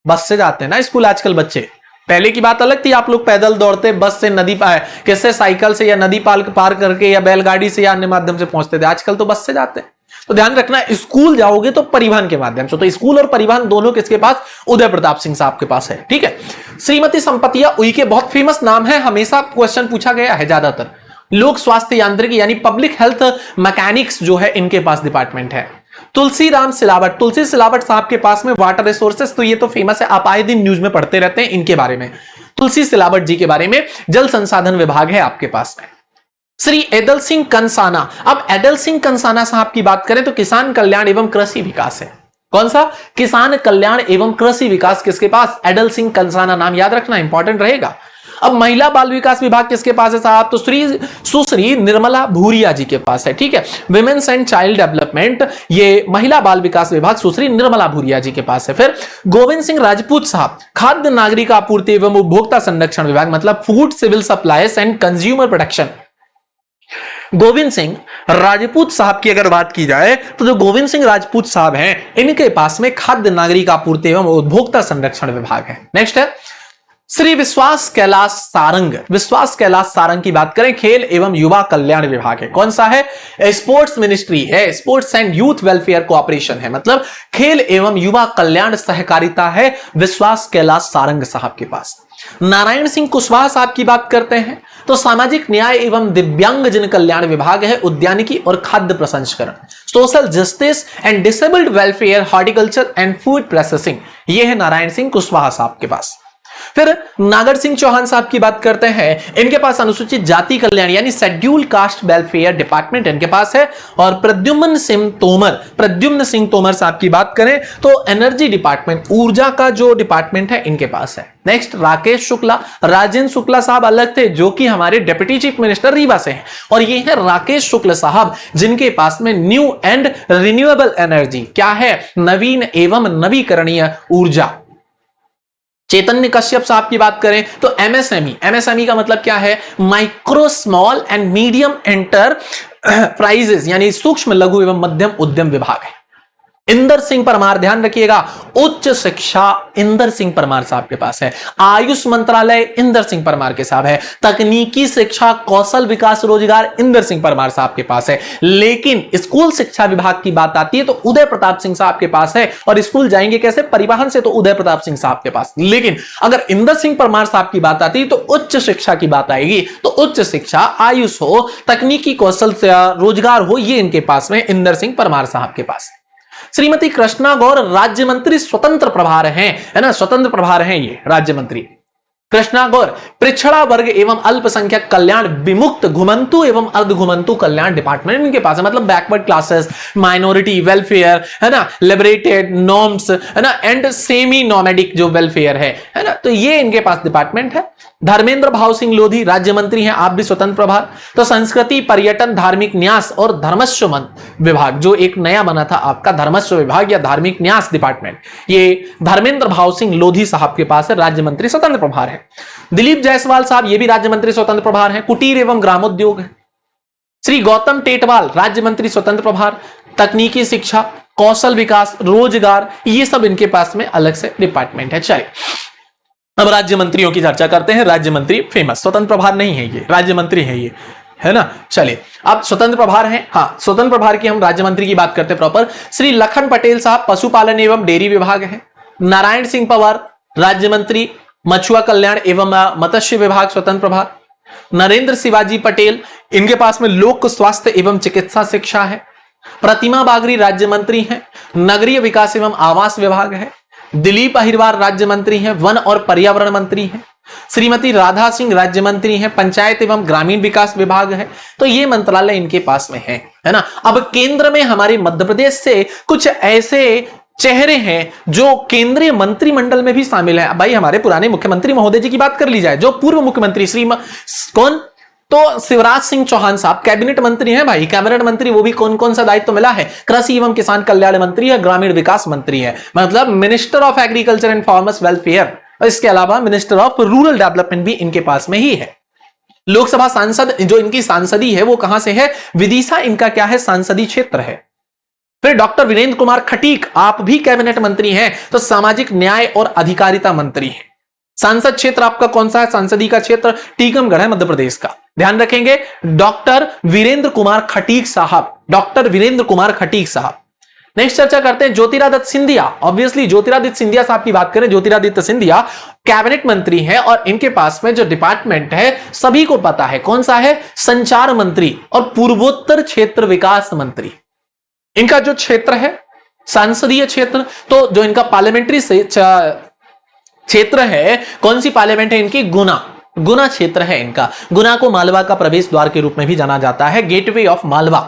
बस से जाते हैं ना स्कूल आजकल बच्चे। पहले की बात अलग थी, आप लोग पैदल दौड़ते, बस से, नदी किससे, साइकिल से या नदी पार करके या बैलगाड़ी से या अन्य माध्यम से पहुंचते थे। आजकल तो बस से जाते हैं। तो ध्यान रखना, स्कूल जाओगे तो परिवहन के माध्यम से। तो स्कूल और परिवहन दोनों किसके पास? उदय प्रताप सिंह साहब के पास है। ठीक है, श्रीमती संपतिया उइके बहुत फेमस नाम है, हमेशा क्वेश्चन पूछा गया है ज्यादातर। लोक स्वास्थ्य यांत्रिकी यानी पब्लिक हेल्थ मैकेनिक्स जो है इनके पास डिपार्टमेंट है। तुलसी सिलावट साहब के पास में वाटर रिसोर्सेस, तो ये तो फेमस है, आप आए दिन न्यूज में पढ़ते रहते हैं इनके बारे में। तुलसी सिलावट जी के बारे में जल संसाधन विभाग है आपके पास में। श्री एदल सिंह कंसाना, अब एदल सिंह कंसाना साहब की बात करें तो किसान कल्याण एवं कृषि विकास है। कौन सा? किसान कल्याण एवं कृषि विकास किसके पास? एदल सिंह कंसाना, नाम याद रखना इंपॉर्टेंट रहेगा। अब महिला बाल विकास विभाग किसके पास है साहब? तो सुश्री निर्मला भूरिया जी के पास है। ठीक है, विमेन्स एंड चाइल्ड डेवलपमेंट, ये महिला बाल विकास विभाग सुश्री निर्मला भूरिया जी के पास है। फिर गोविंद सिंह राजपूत साहब, खाद्य नागरिक आपूर्ति एवं उपभोक्ता संरक्षण विभाग, मतलब food civil supplies and consumer protection. Govind Singh Rajput साहब की अगर बात की जाए तो जो गोविंद सिंह राजपूत साहब हैं इनके पास में खाद्य नागरिक आपूर्ति एवं उपभोक्ता संरक्षण विभाग है। नेक्स्ट है श्री विश्वास कैलाश सारंग की बात करें, खेल एवं युवा कल्याण विभाग है। कौन सा है? स्पोर्ट्स मिनिस्ट्री है, sports and youth welfare cooperation है, मतलब खेल एवं युवा कल्याण सहकारिता है विश्वास कैलाश सारंग साहब के पास। नारायण सिंह कुशवाहा साहब की बात करते हैं तो सामाजिक न्याय एवं दिव्यांग जन कल्याण विभाग है, उद्यानिकी और खाद्य प्रसंस्करण, social justice and disabled welfare, horticulture and food processing, ये है नारायण सिंह कुशवाहा साहब के पास। फिर नागर सिंह चौहान साहब की बात करते हैं, इनके पास अनुसूचित जाति कल्याण यानी शेड्यूल्ड कास्ट वेलफेयर डिपार्टमेंट इनके पास है। और प्रद्युम्न सिंह तोमर साहब की बात करें तो एनर्जी डिपार्टमेंट, ऊर्जा का जो डिपार्टमेंट है इनके पास है। नेक्स्ट राजेंद्र शुक्ला साहब अलग थे, जो कि हमारे डिप्टी चीफ मिनिस्टर रीवा से हैं, और ये है राकेश शुक्ल साहब जिनके पास में न्यू एंड रिन्यूएबल एनर्जी, क्या है? नवीन एवं नवीकरणीय ऊर्जा। चैतन्य कश्यप साहब की बात करें तो एमएसएमई का मतलब क्या है? Micro small and medium enterprises यानी सूक्ष्म लघु एवं मध्यम उद्यम विभाग है। इंदर सिंह परमार, ध्यान रखिएगा, उच्च शिक्षा इंदर सिंह परमार साहब के पास है। आयुष मंत्रालय इंदर सिंह परमार के साहब है। तकनीकी शिक्षा, कौशल विकास, रोजगार इंदर सिंह परमार साहब के पास है। लेकिन स्कूल शिक्षा विभाग की बात आती है तो उदय प्रताप सिंह साहब के पास है। और स्कूल जाएंगे कैसे? परिवहन से, तो उदय प्रताप सिंह साहब के पास। लेकिन अगर इंदर सिंह परमार साहब की बात आती है तो उच्च शिक्षा की बात आएगी, तो उच्च शिक्षा, आयुष हो, तकनीकी कौशल, रोजगार हो, ये इनके पास में इंदर सिंह परमार साहब के पास है। श्रीमती कृष्णा गौर राज्य मंत्री स्वतंत्र प्रभार हैं, है ना, स्वतंत्र प्रभार हैं ये राज्य मंत्री। कृष्णा गौर पिछड़ा वर्ग एवं अल्पसंख्यक कल्याण विमुक्त घुमंतु एवं अर्ध घुमंतु कल्याण डिपार्टमेंट इनके पास है, मतलब बैकवर्ड क्लासेस, माइनॉरिटी वेलफेयर, है ना, लिबरेटेड नॉर्म्स, है ना, एंड सेमी नॉमेडिक जो वेलफेयर है ना, तो ये इनके पास डिपार्टमेंट है। धर्मेंद्र भाव सिंह लोधी राज्य मंत्री हैं, आप भी स्वतंत्र प्रभार। तो संस्कृति, पर्यटन, धार्मिक न्यास और धर्मस्व विभाग जो एक नया बना था आपका धर्मस्व विभाग या धार्मिक न्यास डिपार्टमेंट, ये धर्मेंद्र भाव सिंह लोधी साहब के पास है, राज्य मंत्री स्वतंत्र प्रभार है। दिलीप जायसवाल साहब ये भी राज्य मंत्री स्वतंत्र प्रभार है। कुटीर एवं ग्रामोद्योग है। श्री गौतम टेटवाल राज्य मंत्री स्वतंत्र प्रभार। तकनीकी शिक्षा, कौशल विकास, रोजगार, ये सब इनके पास में अलग से डिपार्टमेंट है। चलिए अब राज्य मंत्रियों की चर्चा करते हैं। राज्य मंत्री फेमस, स्वतंत्र प्रभार नहीं है, ये राज्य मंत्री है, ये है ना। चलिए अब स्वतंत्र प्रभार है, हाँ स्वतंत्र प्रभार की हम राज्य मंत्री की बात करते हैं प्रॉपर। श्री लखन पटेल साहब पशुपालन एवं डेयरी विभाग है। नारायण सिंह पवार राज्य मंत्री मछुआ कल्याण एवं मत्स्य विभाग स्वतंत्र प्रभार। नरेंद्र शिवाजी पटेल इनके पास में लोक स्वास्थ्य एवं चिकित्सा शिक्षा है। प्रतिमा बागरी राज्य मंत्री हैं, नगरीय विकास एवं आवास विभाग है। दिलीप अहिरवार राज्य मंत्री हैं, वन और पर्यावरण मंत्री हैं। श्रीमती राधा सिंह राज्य मंत्री हैं, पंचायत एवं ग्रामीण विकास विभाग है। तो ये मंत्रालय इनके पास में है ना। अब केंद्र में हमारे मध्य प्रदेश से कुछ ऐसे चेहरे हैं जो केंद्रीय मंत्रिमंडल में भी शामिल है। भाई हमारे पुराने मुख्यमंत्री महोदय जी की बात कर ली जाए, जो पूर्व मुख्यमंत्री श्री कौन, तो शिवराज सिंह चौहान साहब कैबिनेट मंत्री हैं भाई। कैबिनेट मंत्री वो भी कौन कौन सा दायित्व मिला है, कृषि एवं किसान कल्याण मंत्री है, ग्रामीण विकास मंत्री है, मतलब minister of agriculture and farmers welfare. इसके अलावा मिनिस्टर ऑफ रूरल डेवलपमेंट भी इनके पास में ही है। लोकसभा सांसद जो इनकी सांसदी है वो कहां से है, विदिशा इनका क्या है, सांसदीय क्षेत्र है। फिर डॉक्टर वीरेंद्र कुमार खटीक, आप भी कैबिनेट मंत्री हैं, तो सामाजिक न्याय और अधिकारिता मंत्री हैं। सांसद क्षेत्र आपका कौन सा है, संसदीय का क्षेत्र टीकमगढ़ है मध्य प्रदेश का, ध्यान रखेंगे। डॉक्टर वीरेंद्र कुमार खटीक साहब, डॉक्टर वीरेंद्र कुमार खटीक साहब। नेक्स्ट चर्चा करते हैं ज्योतिरादित्य सिंधिया। ऑब्वियसली ज्योतिरादित्य सिंधिया साहब की बात करें, ज्योतिरादित्य सिंधिया कैबिनेट मंत्री हैं और इनके पास में जो डिपार्टमेंट है सभी को पता है कौन सा है, संचार मंत्री और पूर्वोत्तर क्षेत्र विकास मंत्री। इनका जो क्षेत्र है सांसदीय क्षेत्र, तो जो इनका पार्लियामेंट्री से क्षेत्र है, कौन सी पार्लियामेंट है इनकी, गुना क्षेत्र है इनका। गुना को मालवा का प्रवेश द्वार के रूप में भी जाना जाता है, गेटवे ऑफ मालवा।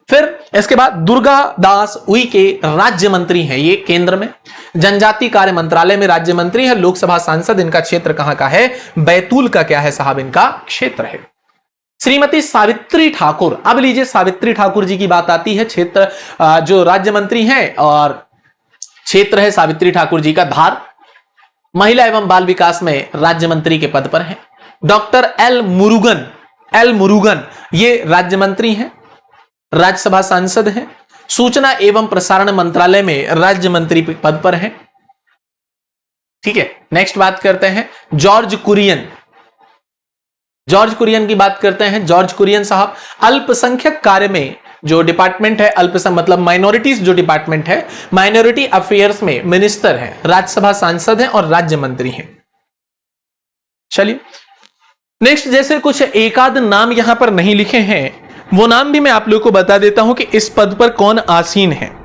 फिर इसके बाद दुर्गा दास उइके राज्य मंत्री हैं, ये केंद्र में जनजाति कार्य मंत्रालय में राज्य मंत्री है, लोकसभा सांसद। इनका क्षेत्र कहां का है, बैतूल का क्या है साहब, इनका क्षेत्र है। श्रीमती सावित्री ठाकुर, अब लीजिए सावित्री ठाकुर जी की बात आती है। क्षेत्र जो राज्य मंत्री हैं और क्षेत्र है सावित्री ठाकुर जी का धार, महिला एवं बाल विकास में राज्य मंत्री के पद पर हैं। डॉक्टर एल मुरुगन ये राज्य मंत्री हैं, राज्यसभा सांसद हैं, सूचना एवं प्रसारण मंत्रालय में राज्य मंत्री पद पर हैं। ठीक है, नेक्स्ट बात करते हैं जॉर्ज कुरियन की बात करते हैं। जॉर्ज कुरियन साहब अल्पसंख्यक कार्य में जो डिपार्टमेंट है, अल्पसंख्यक मतलब माइनॉरिटीज जो डिपार्टमेंट है, माइनॉरिटी अफेयर्स में मिनिस्टर हैं, राज्यसभा सांसद हैं और राज्य मंत्री हैं। चलिए नेक्स्ट, जैसे कुछ एकाध नाम यहां पर नहीं लिखे हैं, वो नाम भी मैं आप लोगों को बता देता हूं कि इस पद पर कौन आसीन है।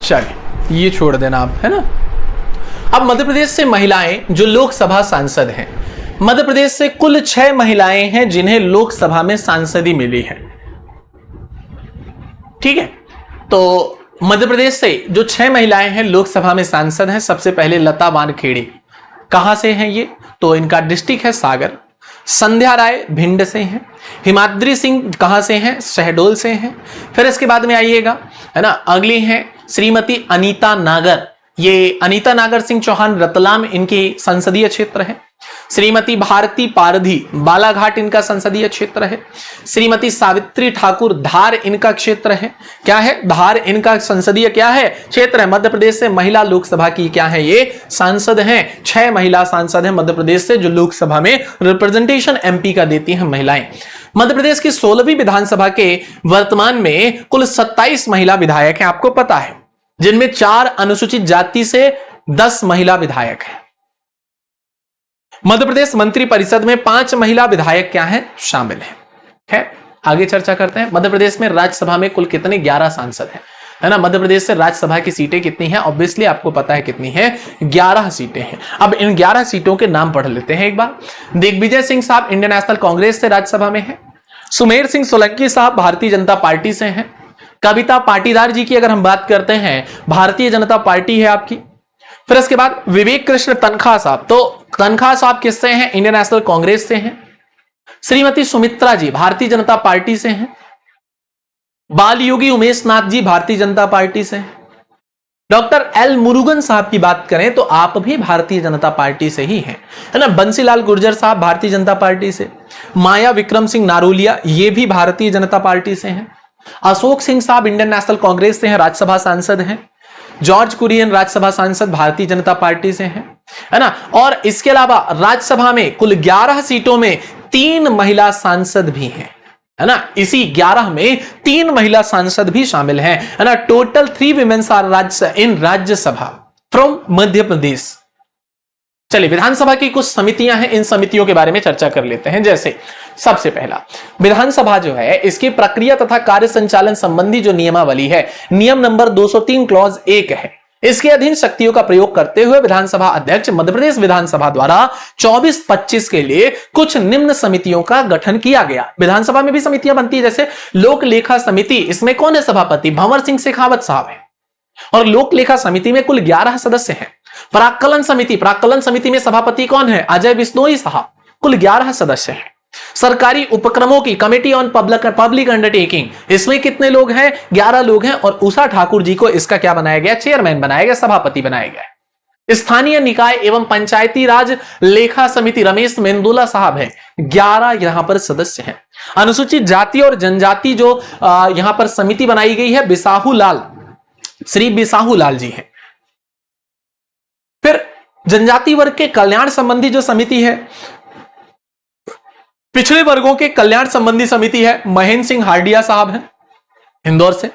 चलिए ये छोड़ देना आप, है ना। अब मध्य प्रदेश से महिलाएं जो लोकसभा सांसद हैं, मध्य प्रदेश से कुल 6 महिलाएं हैं जिन्हें लोकसभा में सांसदी मिली है। ठीक है, तो मध्य प्रदेश से जो 6 महिलाएं हैं लोकसभा में सांसद हैं, सबसे पहले लता वानखेड़े, कहां से हैं ये, तो इनका डिस्ट्रिक्ट है सागर। संध्या राय भिंड से हैं। हिमाद्री सिंह कहां से हैं, शहडोल से हैं। फिर इसके बाद में आइएगा, है ना, अगली हैं श्रीमती अनीता नागर, ये अनीता नागर सिंह चौहान रतलाम इनकी संसदीय क्षेत्र है। श्रीमती भारती पारधी बालाघाट इनका संसदीय क्षेत्र है। श्रीमती सावित्री ठाकुर धार इनका क्षेत्र है, क्या है, धार इनका संसदीय क्या है, क्षेत्र है। मध्य प्रदेश से महिला लोकसभा की क्या है, ये सांसद हैं। 6 महिला सांसद हैं मध्य प्रदेश से जो लोकसभा में रिप्रेजेंटेशन एमपी का देती हैं महिलाएं। मध्य प्रदेश की 16वीं विधानसभा के वर्तमान में कुल 27 महिला विधायक हैं, आपको पता है, जिनमें 4 अनुसूचित जाति से 10 महिला विधायक हैं। मध्य प्रदेश मंत्री परिषद में 5 महिला विधायक क्या हैं, शामिल हैं। खैर आगे चर्चा करते हैं। मध्य प्रदेश में राज्यसभा में कुल कितने, 11 सांसद हैं, है ना। मध्य प्रदेश से राज्यसभा की सीटें कितनी हैं, ऑब्वियसली आपको पता है कितनी है, 11 सीटें हैं। अब इन 11 सीटों के नाम पढ़ लेते हैं एक बार। दिग्विजय सिंह साहब इंडियन नेशनल कांग्रेस से राज्यसभा में है। सुमेर सिंह सोलंकी साहब भारतीय जनता पार्टी से हैं। कविता पाटीदार जी की अगर हम बात करते हैं, भारतीय जनता पार्टी है आपकी। फिर इसके बाद विवेक कृष्ण तनखा साहब, तो तनखा साहब किससे हैं, इंडियन नेशनल कांग्रेस से हैं। श्रीमती सुमित्रा जी भारतीय जनता पार्टी से हैं। बाल योगी उमेश नाथ जी भारतीय जनता पार्टी से हैं। डॉक्टर एल मुरुगन साहब की बात करें तो आप भी भारतीय जनता पार्टी से ही हैं, है ना। बंसीलाल गुर्जर साहब भारतीय जनता पार्टी से। माया विक्रम सिंह नारोलिया ये भी भारतीय जनता पार्टी से हैं। अशोक सिंह साहब इंडियन नेशनल कांग्रेस से हैं, राज्यसभा सांसद हैं। जॉर्ज कुरियन राज्यसभा सांसद भारतीय जनता पार्टी से हैं, है ना। और इसके अलावा राज्यसभा में कुल 11 सीटों में 3 महिला सांसद भी हैं, है ना। इसी 11 में 3 महिला सांसद भी शामिल हैं, है ना। Total 3 womens are in Rajya Sabha from Madhya Pradesh. चलिए विधानसभा की कुछ समितियां हैं, इन समितियों के बारे में चर्चा कर लेते हैं। जैसे सबसे पहला, विधानसभा जो है इसकी प्रक्रिया तथा कार्य संचालन संबंधी जो नियमावली है, नियम नंबर 203 क्लॉज 1 है। इसके अधीन शक्तियों का प्रयोग करते हुए विधानसभा अध्यक्ष मध्य प्रदेश विधानसभा द्वारा 24-25 के लिए कुछ निम्न समितियों का गठन किया गया। विधानसभा में भी समितियां बनती है, जैसे लोक लेखा समिति, इसमें कौन है सभापति, भंवर सिंह शेखावत साहब है। और लोक लेखा समिति में कुल 11 सदस्य हैं। प्राक्कलन समिति में सभापति कौन है, अजय बिश्नोई साहब, कुल 11 सदस्य हैं। सरकारी उपक्रमों की कमेटी ऑन पब्लिक अंडरटेकिंग, इसमें कितने लोग हैं, 11 लोग हैं। और उषा ठाकुर जी को इसका क्या बनाया गया, चेयरमैन बनाया गया, सभापति बनाया गया। स्थानीय निकाय एवं पंचायती राज लेखा समिति रमेश मेंदोला साहब है, 11 यहां पर सदस्य हैं। अनुसूचित जाति और जनजाति जो यहां पर समिति बनाई गई है, श्री बिसाहू लाल जी हैं। फिर जनजाति वर्ग के कल्याण संबंधी जो समिति है, पिछड़े वर्गों के कल्याण संबंधी समिति है, महेंद्र सिंह हार्डिया साहब हैं इंदौर से।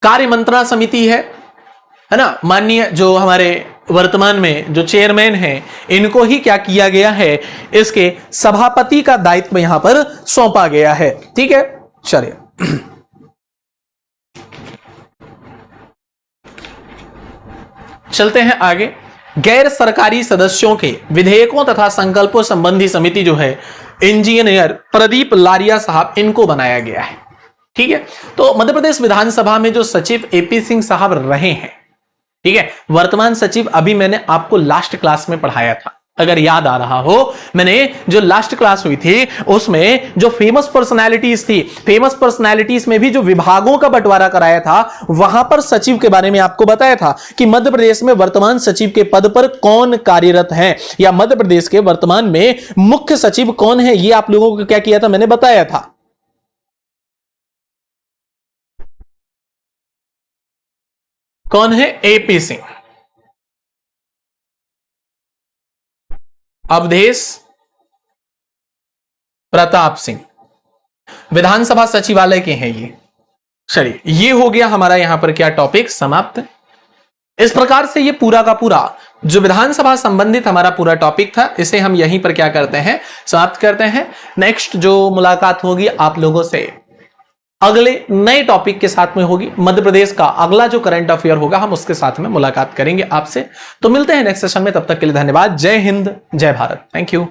कार्य मंत्रणा समिति है ना, माननीय जो हमारे वर्तमान में जो चेयरमैन हैं, इनको ही क्या किया गया है, इसके सभापति का दायित्व यहां पर सौंपा गया है। ठीक है, चलिए चलते हैं आगे। गैर सरकारी सदस्यों के विधेयकों तथा संकल्पों संबंधी समिति जो है, इंजीनियर प्रदीप लारिया साहब, इनको बनाया गया है। ठीक है, तो मध्य प्रदेश विधानसभा में जो सचिव एपी सिंह साहब रहे हैं, ठीक है, वर्तमान सचिव अभी मैंने आपको लास्ट क्लास में पढ़ाया था, अगर याद आ रहा हो। मैंने जो लास्ट क्लास हुई थी उसमें जो फेमस पर्सनालिटीज थी, फेमस पर्सनालिटीज में भी जो विभागों का बंटवारा कराया था, वहां पर सचिव के बारे में आपको बताया था कि मध्य प्रदेश में वर्तमान सचिव के पद पर कौन कार्यरत है, या मध्य प्रदेश के वर्तमान में मुख्य सचिव कौन है, ये आप लोगों को क्या किया था, मैंने बताया था। कौन है, एपी सिंह, अवधेश प्रताप सिंह, विधानसभा सचिवालय के हैं ये। चलिए, ये हो गया हमारा यहां पर क्या टॉपिक समाप्त। इस प्रकार से ये पूरा का पूरा जो विधानसभा संबंधित हमारा पूरा टॉपिक था, इसे हम यहीं पर क्या करते हैं, समाप्त करते हैं। नेक्स्ट जो मुलाकात होगी आप लोगों से अगले नए टॉपिक के साथ में होगी। मध्य प्रदेश का अगला जो करंट अफेयर होगा, हम उसके साथ में मुलाकात करेंगे आपसे। तो मिलते हैं नेक्स्ट सेशन में, तब तक के लिए धन्यवाद। जय हिंद, जय भारत, थैंक यू।